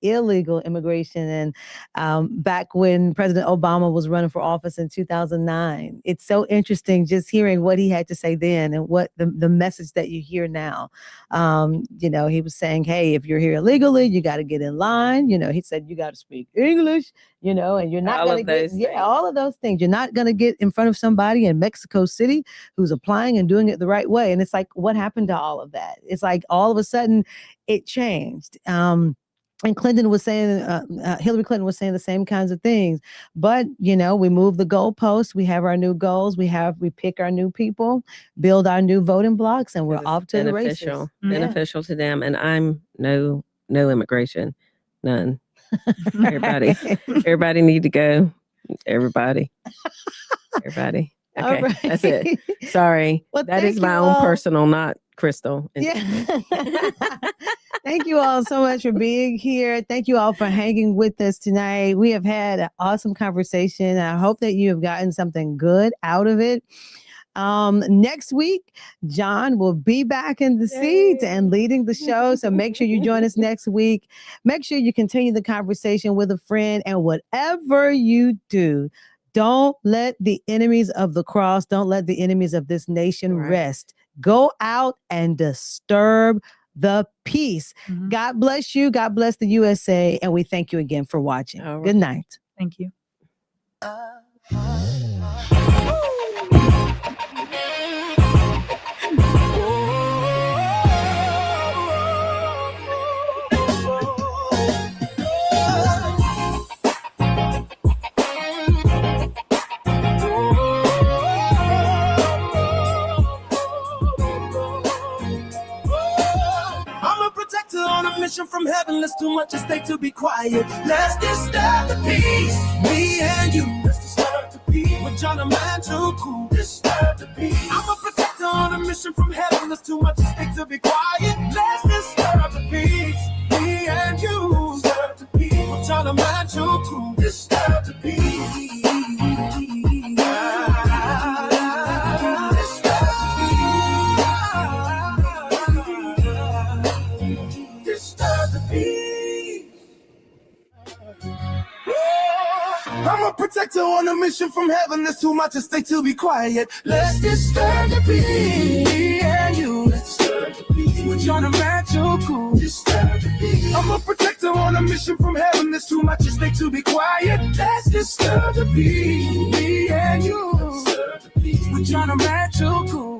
A: illegal immigration. And back when President Obama was running for office in 2009, it's so interesting just hearing what he had to say then and what the message that you hear now. He was saying, hey, if you're here illegally, you got to get in line. He said, you got to speak English, and you're not going to get all of those things. You're not going to get in front of somebody in Mexico City who's applying and doing it the right way. And it's like, what happened to all of that? It's like all of a sudden it changed. And Clinton was saying, Hillary Clinton was saying the same kinds of things. But, we move the goalposts. We have our new goals. We pick our new people, build our new voting blocks, and we're off to the races.
D: Beneficial to them. And I'm no immigration, none. Everybody need to go. Everybody. Okay,
A: right.
D: That's it. Sorry.
A: Well,
D: that is my own personal, not Crystal.
A: Yeah. Thank you all so much for being here. Thank you all for hanging with us tonight. We have had an awesome conversation. I hope that you have gotten something good out of it. Next week, John will be back in the seat and leading the show. So make sure you join us next week. Make sure you continue the conversation with a friend. And whatever you do, don't let the enemies of the cross, don't let the enemies of this nation rest. Go out and disturb the peace. Mm-hmm. God bless you. God bless the USA. And we thank you again for watching. Right. Good night.
C: Thank you.
B: On a mission from heaven, let's too much at stake to be quiet. Let's disturb the peace. Me and you, let's disturb the peace. John Amachukwu. Disturb the peace. I'm a protector on a mission from heaven. There's too much at stake to be quiet. Let's disturb the peace. Me and you. Disturb the peace. With John Amachukwu. Disturb the peace. Disturb the peace. I'm a protector on a mission from heaven. There's too much at stake to be quiet. Let's disturb the peace. Me and you. Let's disturb the peace. With John Amachukwu. Disturb the peace. I'm a protector on a mission from heaven. There's too much at stake to be quiet. Let's disturb the peace. Me and you. Let's disturb the peace. With John Amachukwu.